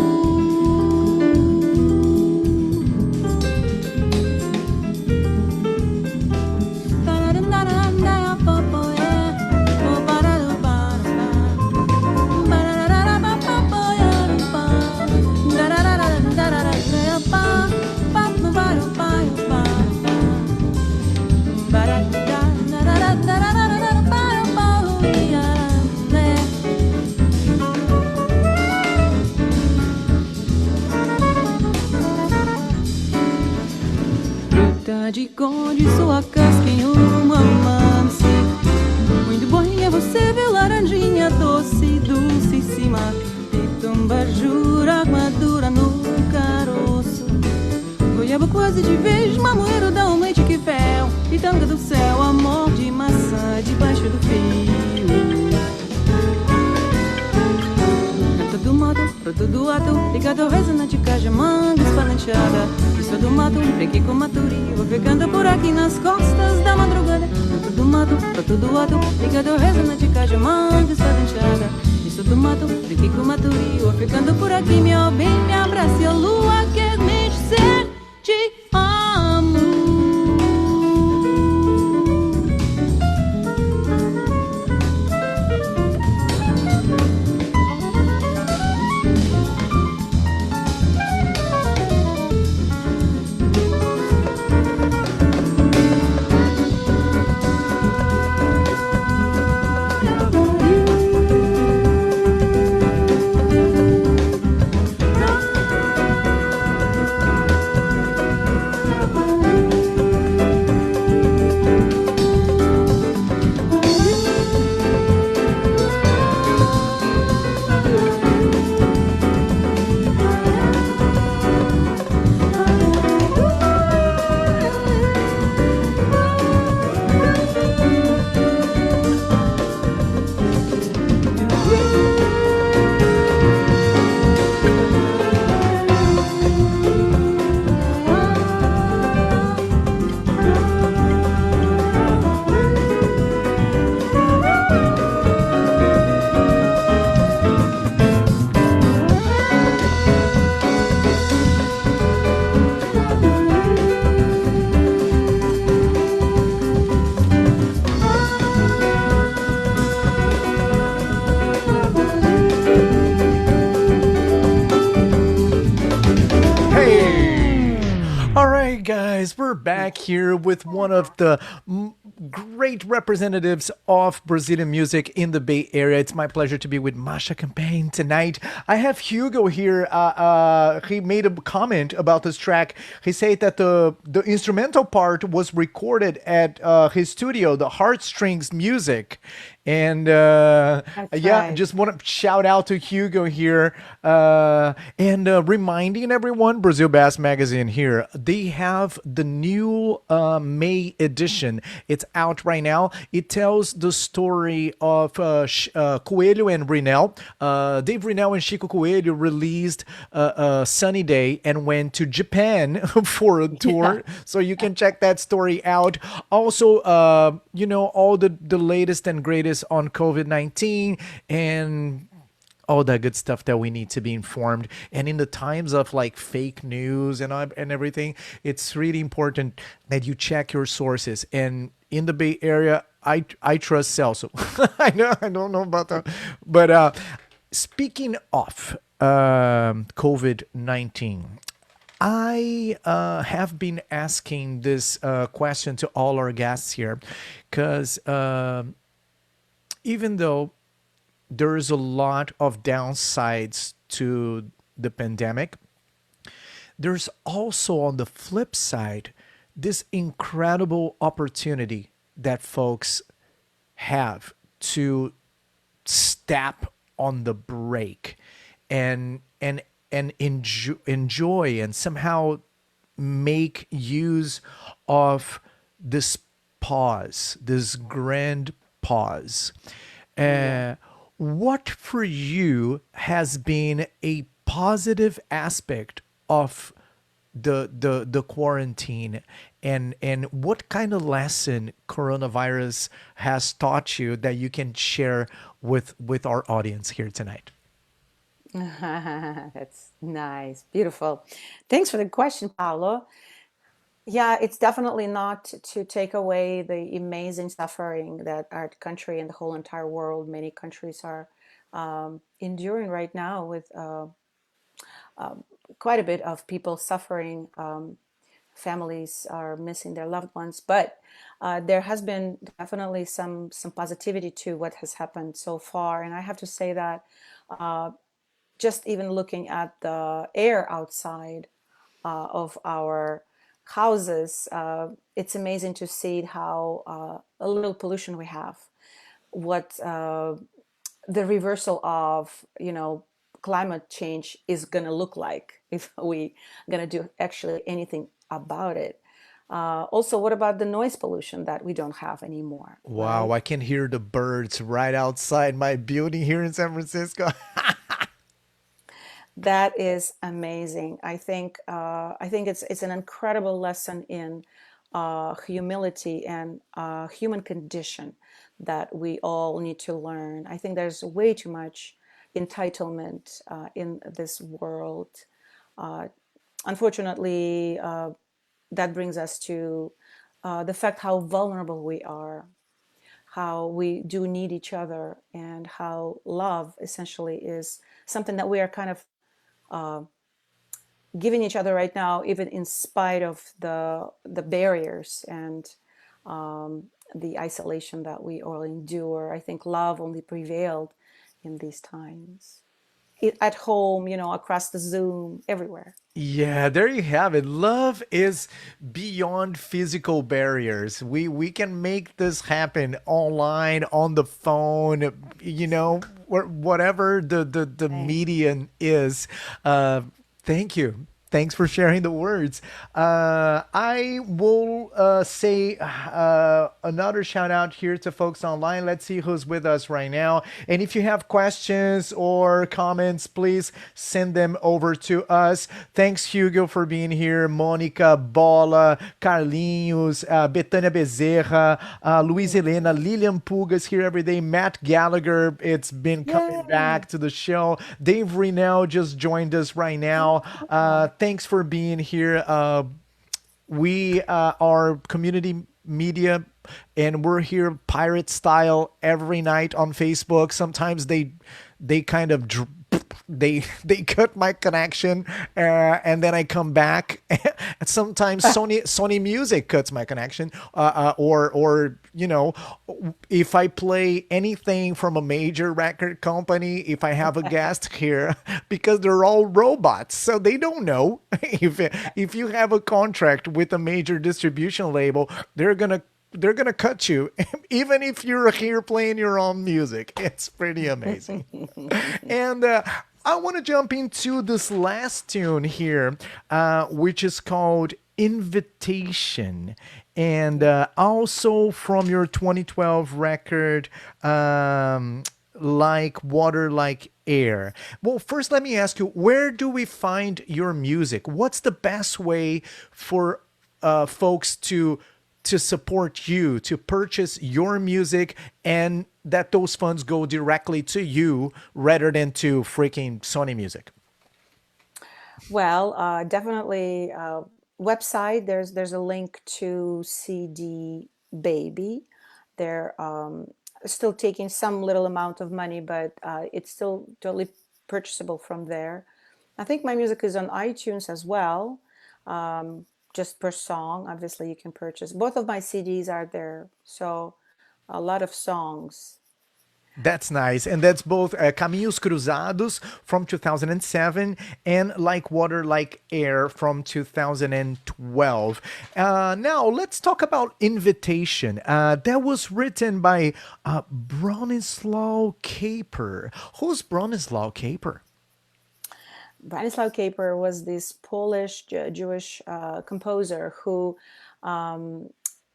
Speaker 2: De conde, sua casca em uma romance. Muito boinha, você vê laranjinha doce, dulcíssima. Pitomba jura, madura no caroço. Goiaba quase de vez, mamoeiro dá um leite que fel. Pitanga do céu, amor de maçã debaixo do fio. Dentro do mato, fruto do ato, ligador, resina de caju, manga, espalanchada. Sou do mato, brinquei com maturi, vou ficando por aqui nas costas da madrugada. Dentro do mato, broto do ato, ligador, resina de caju, manga, espada inchada. Sou do mato, brinquei com maturi, vou ficando por aqui, meu bem, me abrace a lua quer me dizer te amo.
Speaker 1: back here with one of the great representatives of Brazilian music in the Bay Area. It's my pleasure to be with Masha Campagne tonight. I have Hugo here. He made a comment about this track. He said that the instrumental part was recorded at his studio, the Heartstrings Music. And
Speaker 3: That's
Speaker 1: yeah,
Speaker 3: right.
Speaker 1: just want to shout out to Hugo here and reminding everyone, Brazil Bass Magazine here, they have the new May edition. It's out right now. It tells the story of Coelho and Rinel. Dave Rinel and Chico Coelho released Sunny Day and went to Japan for a tour. So you can check that story out. Also, all the latest and greatest on COVID-19 and all that good stuff that we need to be informed. And in the times of like fake news and everything, it's really important that you check your sources. And in the Bay Area, I trust Celso. I don't know about that, but speaking of COVID-19. I have been asking this question to all our guests here because even though there is a lot of downsides to the pandemic, there's also on the flip side this incredible opportunity that folks have to step on the brake and enjoy and somehow make use of this pause, this grand pause. What for you has been a positive aspect of the quarantine, and what kind of lesson coronavirus has taught you that you can share with our audience here tonight?
Speaker 3: That's nice, beautiful. Thanks for the question, Paulo. Yeah, it's definitely not to take away the amazing suffering that our country and the whole entire world, many countries are enduring right now with quite a bit of people suffering. Families are missing their loved ones, but there has been definitely some positivity to what has happened so far. And I have to say that just even looking at the air outside of our houses, it's amazing to see how a little pollution we have. What the reversal of climate change is going to look like if we going to do actually anything about it. Also, what about the noise pollution that we don't have anymore,
Speaker 1: Wow,
Speaker 3: right?
Speaker 1: I can hear the birds right outside my building here in San Francisco.
Speaker 3: That is amazing. I think it's an incredible lesson in humility and human condition that we all need to learn. I think there's way too much entitlement in this world. Uh, Unfortunately, that brings us to the fact how vulnerable we are, how we do need each other, and how love essentially is something that we are kind of giving each other right now, even in spite of the barriers and the isolation that we all endure. I think love only prevailed in these times. At home, across the Zoom, everywhere.
Speaker 1: Yeah, there you have it. Love is beyond physical barriers. We can make this happen online, on the phone, whatever the
Speaker 3: Right.
Speaker 1: median is. Thank you. Thanks for sharing the words. I will say another shout out here to folks online. Let's see who's with us right now. And if you have questions or comments, please send them over to us. Thanks, Hugo, for being here. Monica, Bola, Carlinhos, Betânia Bezerra, Luiz Helena, Lilian Pugas here every day. Matt Gallagher, it's been coming
Speaker 3: Yay!
Speaker 1: back to the show. Dave Rennell just joined us right now. Thanks for being here. We are community media, and we're here pirate style every night on Facebook. Sometimes they kind of they cut my connection, and then I come back. And sometimes Sony Music cuts my connection, or if I play anything from a major record company, if I have a guest here, because they're all robots, so they don't know if you have a contract with a major distribution label, they're gonna cut you, even if you're here playing your own music. It's pretty amazing. And I want to jump into this last tune here, which is called Invitation. And also from your 2012 record, Like Water, Like Air. Well, first, let me ask you, where do we find your music? What's the best way for folks to support you, to purchase your music, and that those funds go directly to you rather than to freaking Sony Music?
Speaker 3: Well, definitely website. There's a link to CD Baby. They're still taking some little amount of money, but it's still totally purchasable from there. I think my music is on iTunes as well. Just per song, obviously you can purchase. Both of my CDs are there, so a lot of songs.
Speaker 1: That's nice. And that's both Caminhos Cruzados from 2007 and Like Water, Like Air from 2012. Now, let's talk about Invitation. That was written by Bronislaw Kaper. Who's Bronislaw Kaper?
Speaker 3: Branislaw Kaper was this Polish Jewish composer who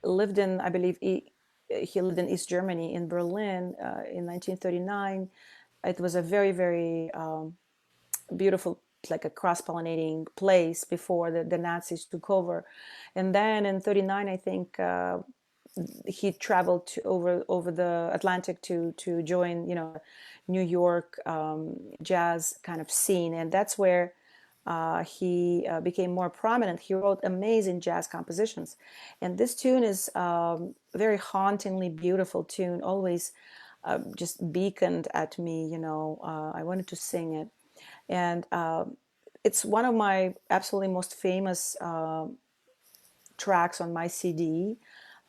Speaker 3: lived in, I believe, he lived in East Germany, in Berlin, in 1939. It was a very, very beautiful, like a cross-pollinating place before the Nazis took over. And then in 39, I think he traveled over the Atlantic to join, New York jazz kind of scene, and that's where he became more prominent. He wrote amazing jazz compositions, and this tune is very hauntingly beautiful tune. Always just beaconed at me. I wanted to sing it, and it's one of my absolutely most famous tracks on my CD.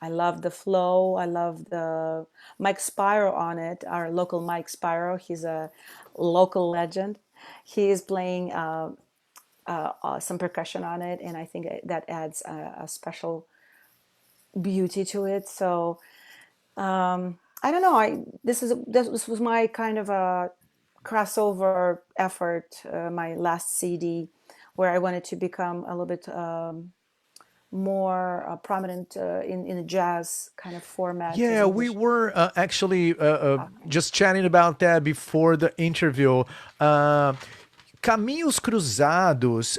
Speaker 3: I love the flow. I love the Mike Spiro on it, our local Mike Spiro. He's a local legend. He is playing some percussion on it, and I think that adds a special beauty to it. So I don't know. This was my kind of a crossover effort, my last CD, where I wanted to become a little bit more prominent in a jazz kind of format.
Speaker 1: Yeah, we were actually just chatting about that before the interview. Caminhos Cruzados,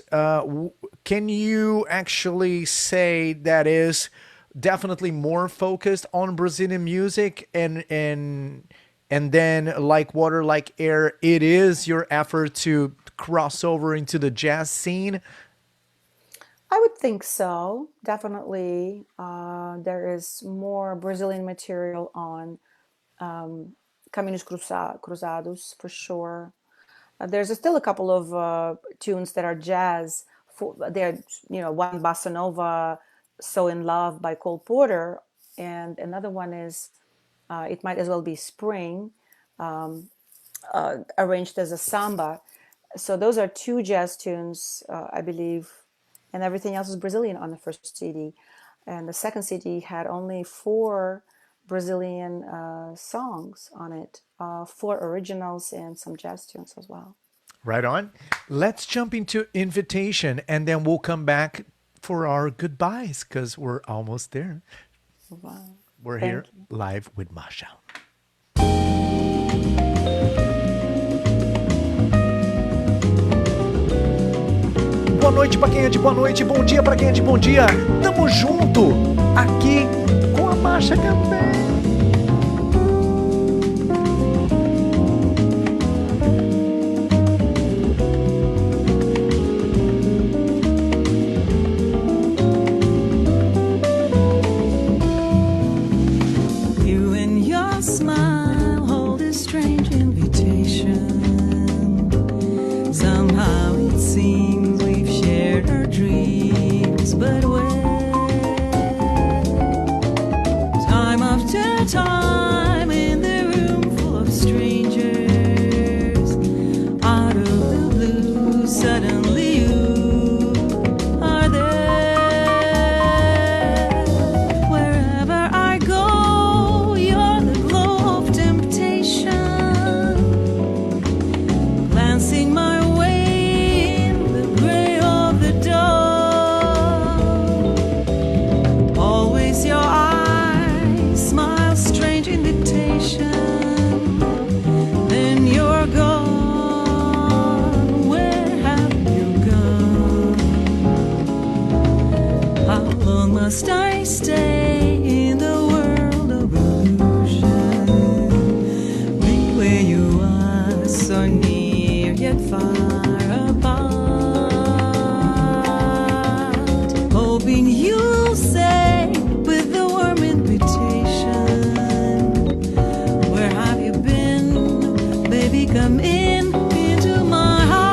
Speaker 1: can you actually say that is definitely more focused on Brazilian music, and then Like Water, Like Air, it is your effort to cross over into the jazz scene?
Speaker 3: I would think so. Definitely, there is more Brazilian material on Caminhos Cruzados for sure. There's still a couple of tunes that are jazz. They're, one Bossa Nova, So in Love by Cole Porter, and another one is It Might As Well Be Spring, arranged as a samba. So those are two jazz tunes, I believe, and everything else is Brazilian on the first CD. And the second CD had only 4 Brazilian songs on it, 4 originals and some jazz tunes as well.
Speaker 1: Right on. Let's jump into Invitation, and then we'll come back for our goodbyes, because we're almost there.
Speaker 3: Wow.
Speaker 1: We're
Speaker 3: Thank
Speaker 1: here
Speaker 3: you.
Speaker 1: live with Masha. Boa noite pra quem é de boa noite, bom dia pra quem é de bom dia. Tamo junto aqui com a Masha Campagne.
Speaker 2: You and your smile hold a strange invitation. stay in the world of illusion. Be where you are, so near yet far apart. Hoping you'll say with the warm invitation, where have you been? Baby, come in into my heart.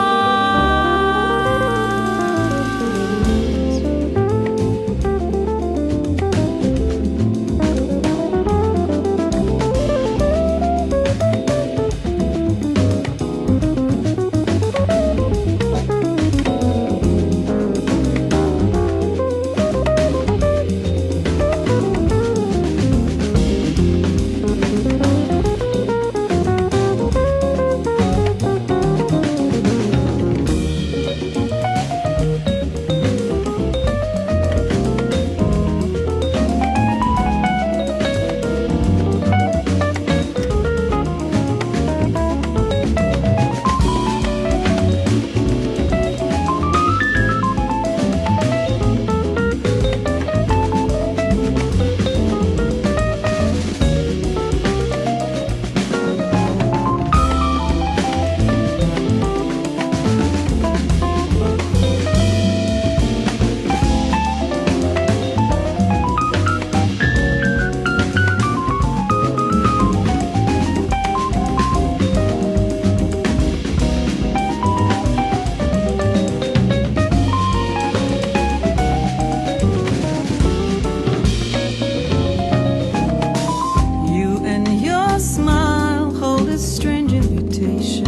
Speaker 2: You and your smile hold a strange invitation.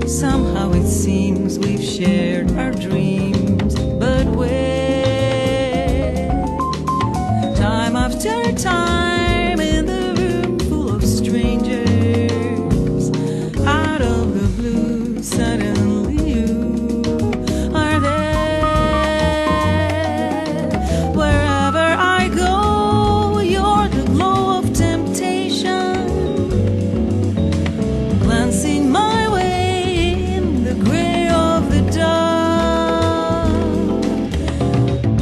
Speaker 2: Somehow it seems we've shared our dreams, but where? Time after time in the room full of strangers, out of the blue, suddenly you are there. Wherever I go, you're the glow of temptation, glancing my way in the gray of the dawn.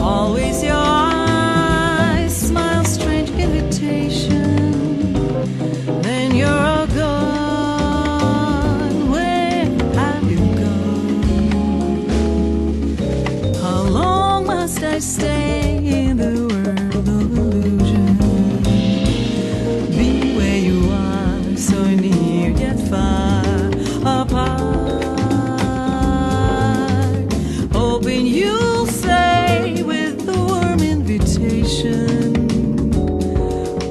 Speaker 2: Always your eyes smile, strange invitation. Then you're all gone. Where have you gone? How long must I stay in the world of illusion? Be where you are, so near yet far apart. Hoping you'll say with the warm invitation,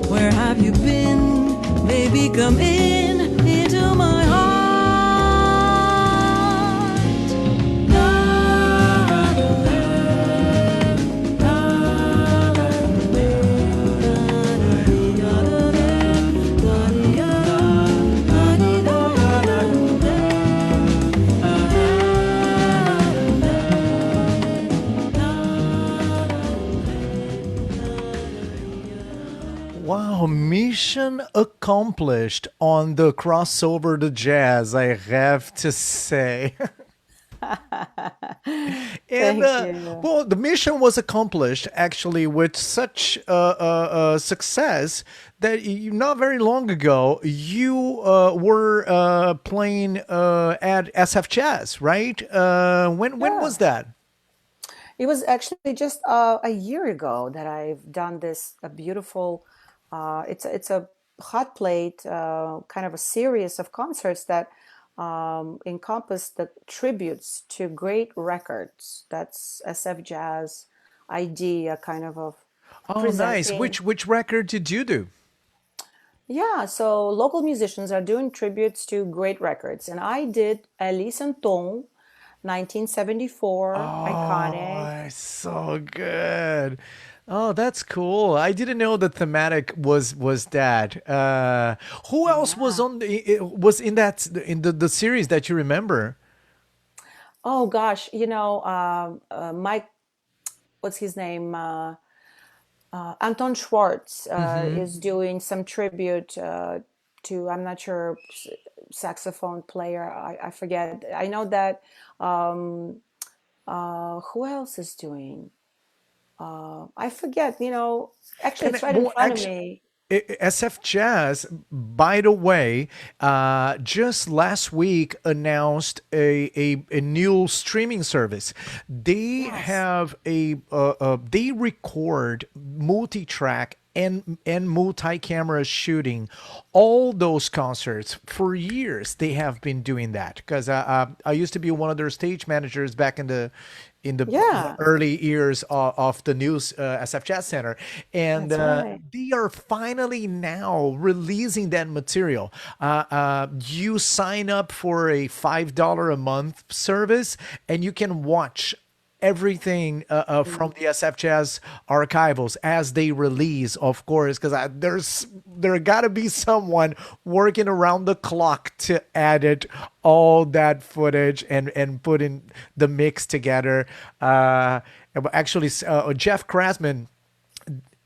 Speaker 2: where have you been? Baby, come in into my heart.
Speaker 1: Wow, mission accomplished on the crossover to jazz, I have to say. And
Speaker 3: Thank you.
Speaker 1: well, the mission was accomplished actually with such success that not very long ago you were playing at SF Jazz, right? When
Speaker 3: Yeah.
Speaker 1: was that?
Speaker 3: It was actually just a year ago that I've done this a beautiful. It's a hot plate kind of a series of concerts that encompass the tributes to great records. That's SF Jazz idea, kind of
Speaker 1: Oh, nice.
Speaker 3: presenting.
Speaker 1: Which record did you do?
Speaker 3: Yeah, so local musicians are doing tributes to great records, and I did Alice and Tom, 1974,
Speaker 1: Oh,
Speaker 3: iconic.
Speaker 1: it's so good. Oh, that's cool. I didn't know the thematic was that. Who else was
Speaker 3: Yeah.
Speaker 1: on was in that in the series that you remember?
Speaker 3: Oh gosh, Mike, what's his name? Anton Schwartz
Speaker 1: Mm-hmm.
Speaker 3: is doing some tribute to, I'm not sure, saxophone player. I forget. I know that. Who else is doing? I forget, actually,
Speaker 1: And
Speaker 3: it's right in
Speaker 1: well,
Speaker 3: front of
Speaker 1: actually,
Speaker 3: me.
Speaker 1: SF Jazz, by the way, just last week announced a new streaming service. They
Speaker 3: Yes.
Speaker 1: have they record multi-track and multi-camera shooting all those concerts for years. They have been doing that because I used to be one of their stage managers back in the
Speaker 3: Yeah,
Speaker 1: early years of the news SF Jazz Center, and
Speaker 3: that's right.
Speaker 1: they are finally now releasing that material. You sign up for a $5 a month service, and you can watch everything from the SF Jazz archivals as they release, of course, because there got to be someone working around the clock to edit all that footage and put in the mix together. Actually, Jeff Krasman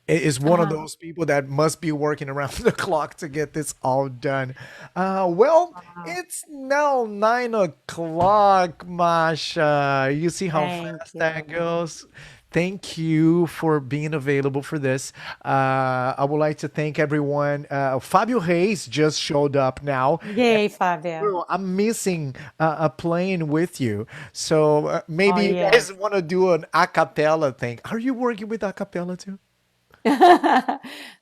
Speaker 1: is one of
Speaker 3: Uh-huh.
Speaker 1: those people that must be working around the clock to get this all done. Well,
Speaker 3: Wow.
Speaker 1: it's now 9 o'clock, Masha. You see how
Speaker 3: Thank
Speaker 1: fast that
Speaker 3: you.
Speaker 1: goes? Thank you for being available for this. I would like to thank everyone. Fabio Reis just showed up now.
Speaker 3: Yay, Fabio.
Speaker 1: Well, I'm missing playing with you. So
Speaker 3: Oh,
Speaker 1: maybe you
Speaker 3: yes.
Speaker 1: guys want to do an a cappella thing. Are you working with a cappella too?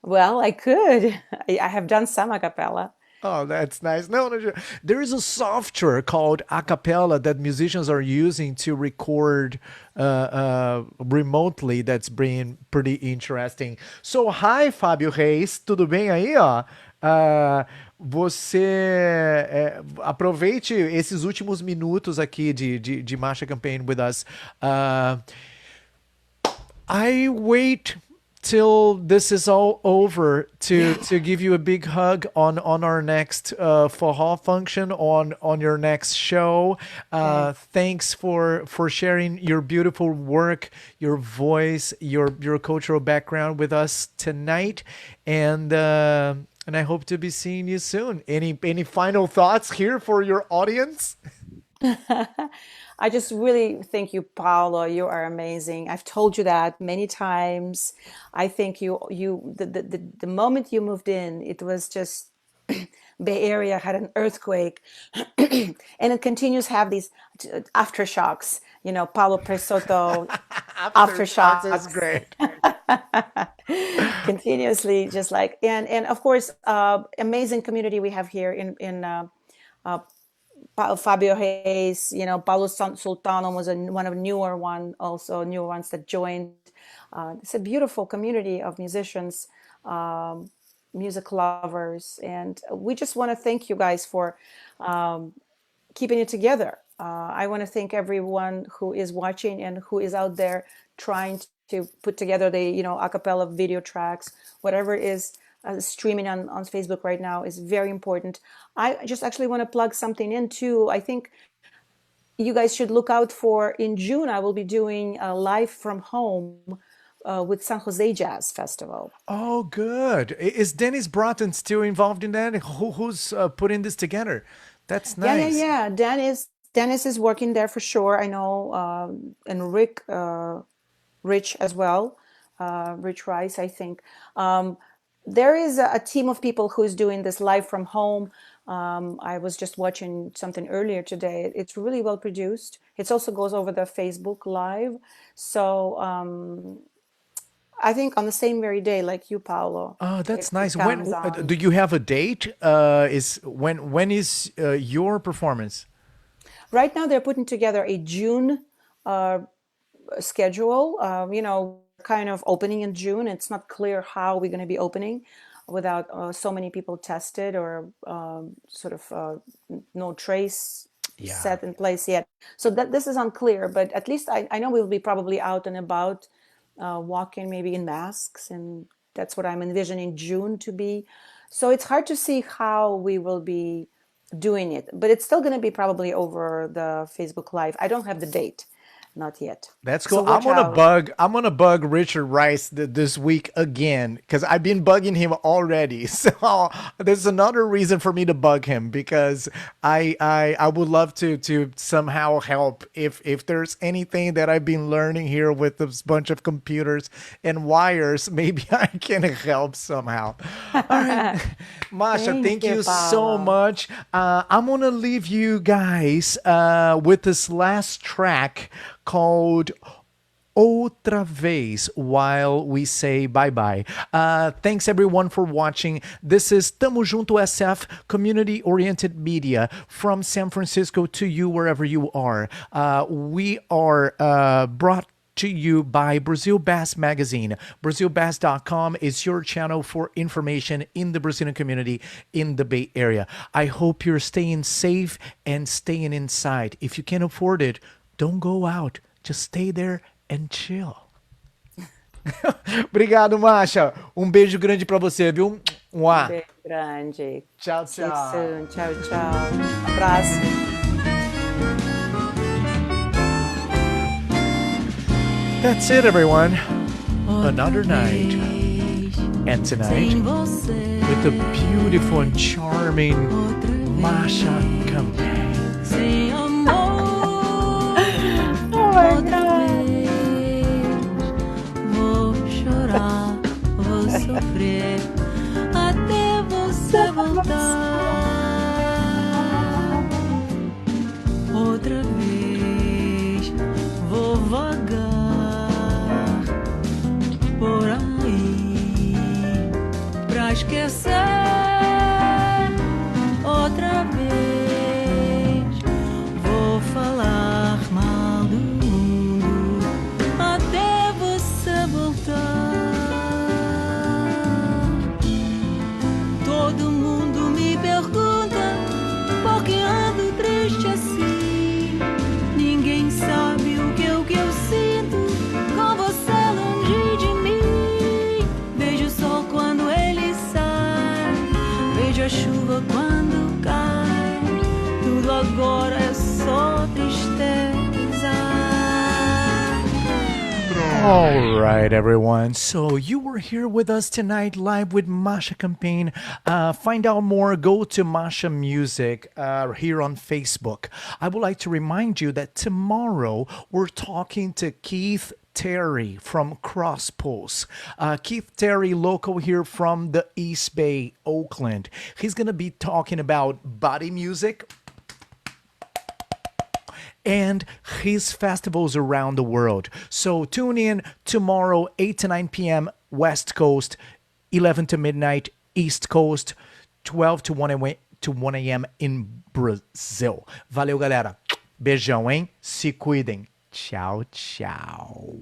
Speaker 3: Well, I could. I have done some a cappella.
Speaker 1: Oh, that's nice. No, no, sure. There is a software called Acapella that musicians are using to record remotely. That's been pretty interesting. So, hi, Fábio Reis, tudo bem aí, ó? Você aproveite esses últimos minutos aqui de Masha Campaign with us. I wait till this is all over to give you a big hug on our next Faha function on your next show.
Speaker 3: Okay.
Speaker 1: Thanks for sharing your beautiful work, your voice, your cultural background with us tonight, and I hope to be seeing you soon. Any final thoughts here for your audience?
Speaker 3: I just really thank you, Paolo. You are amazing. I've told you that many times. I think the moment you moved in, it was just Bay Area had an earthquake, and it continues to have these aftershocks. Paulo Presotto
Speaker 1: Aftershocks is
Speaker 3: aftershocks
Speaker 1: great.
Speaker 3: continuously, just like and of course, amazing community we have here in Fabio Hayes, Paulo Sultano was one of newer one, also newer ones that joined. It's a beautiful community of musicians, um, music lovers, and we just want to thank you guys for keeping it together. I want to thank everyone who is watching and who is out there trying to put together the a cappella video tracks, whatever it is. Streaming on Facebook right now is very important. I just actually want to plug something in too. I think you guys should look out for in June. I will be doing a live from home with San Jose Jazz Festival.
Speaker 1: Oh, good. Is Dennis Broughton still involved in that? Who's putting this together? That's
Speaker 3: Yeah, yeah,
Speaker 1: nice.
Speaker 3: yeah. Dennis is working there for sure. I know, and Rich as well, Rich Rice, I think. There is a team of people who's doing this live from home. I was just watching something earlier today. It's really well produced. It also goes over the Facebook Live. So I think on the same very day, like you, Paolo,
Speaker 1: Oh,
Speaker 3: it,
Speaker 1: that's
Speaker 3: it
Speaker 1: nice.
Speaker 3: comes
Speaker 1: Do
Speaker 3: on.
Speaker 1: you have a date? Is when is your performance?
Speaker 3: Right now, they're putting together a June uh, schedule. Kind of opening in June. It's not clear how we're going to be opening without so many people tested or sort of no trace
Speaker 1: Yeah.
Speaker 3: set in place yet. So that this is unclear, but at least I know we'll be probably out and about, walking maybe in masks, and that's what I'm envisioning June to be. So it's hard to see how we will be doing it, but it's still going to be probably over the Facebook Live. I don't have the date. not yet.
Speaker 1: That's
Speaker 3: So
Speaker 1: cool. I'm
Speaker 3: watch
Speaker 1: gonna
Speaker 3: out.
Speaker 1: bug. I'm gonna bug Richard Rice this week again because I've been bugging him already. So there's another reason for me to bug him because I would love to somehow help if there's anything that I've been learning here with this bunch of computers and wires. Maybe I can help somehow. All right, Masha, thank
Speaker 3: Thank you,
Speaker 1: you so
Speaker 3: Paulo.
Speaker 1: much. I'm gonna leave you guys with this last track called Outra Vez while we say bye bye. Thanks everyone for watching. This is Tamo Junto SF, community oriented media from San Francisco to you wherever you are. We are brought to you by Brazil Bass Magazine. BrazilBass.com is your channel for information in the Brazilian community in the Bay Area. I hope you're staying safe and staying inside. If you can afford it, don't go out. Just stay there and chill. Obrigado, Masha. Beijo grande pra você, viu?
Speaker 3: Beijo grande.
Speaker 1: Tchau,
Speaker 3: See you
Speaker 1: tchau.
Speaker 3: soon. Tchau, tchau. Abraço.
Speaker 1: That's it, everyone. Another night. And tonight,
Speaker 2: Sem você,
Speaker 1: with the beautiful and charming
Speaker 2: outra
Speaker 1: Masha
Speaker 2: vez.
Speaker 1: Campagne.
Speaker 2: Sem amor,
Speaker 3: my
Speaker 2: outra vez. Vou chorar, vou sofrer até você voltar. Outra vez vou vagar por aí pra esquecer. Outra vez vou falar mal do mundo até você voltar. Todo mundo me pergunta por que ando triste assim. Ninguém sabe o que eu sinto com você longe de mim. Vejo o sol quando ele sai, vejo a chuva quando cai. Tudo agora é só tristeza.
Speaker 1: All right, everyone. So you were here with us tonight, live with Masha Campagne. Find out more, go to Masha Music here on Facebook. I would like to remind you that tomorrow we're talking to Keith Terry from Cross Pulse. Keith Terry, local here from the East Bay, Oakland. He's going to be talking about body music and his festivals around the world. So tune in tomorrow, 8 to 9 p.m. West Coast, 11 to midnight East Coast, 12 to 1 a.m. in Brazil. Valeu, galera. Beijão, hein? Se cuidem. Tchau, tchau.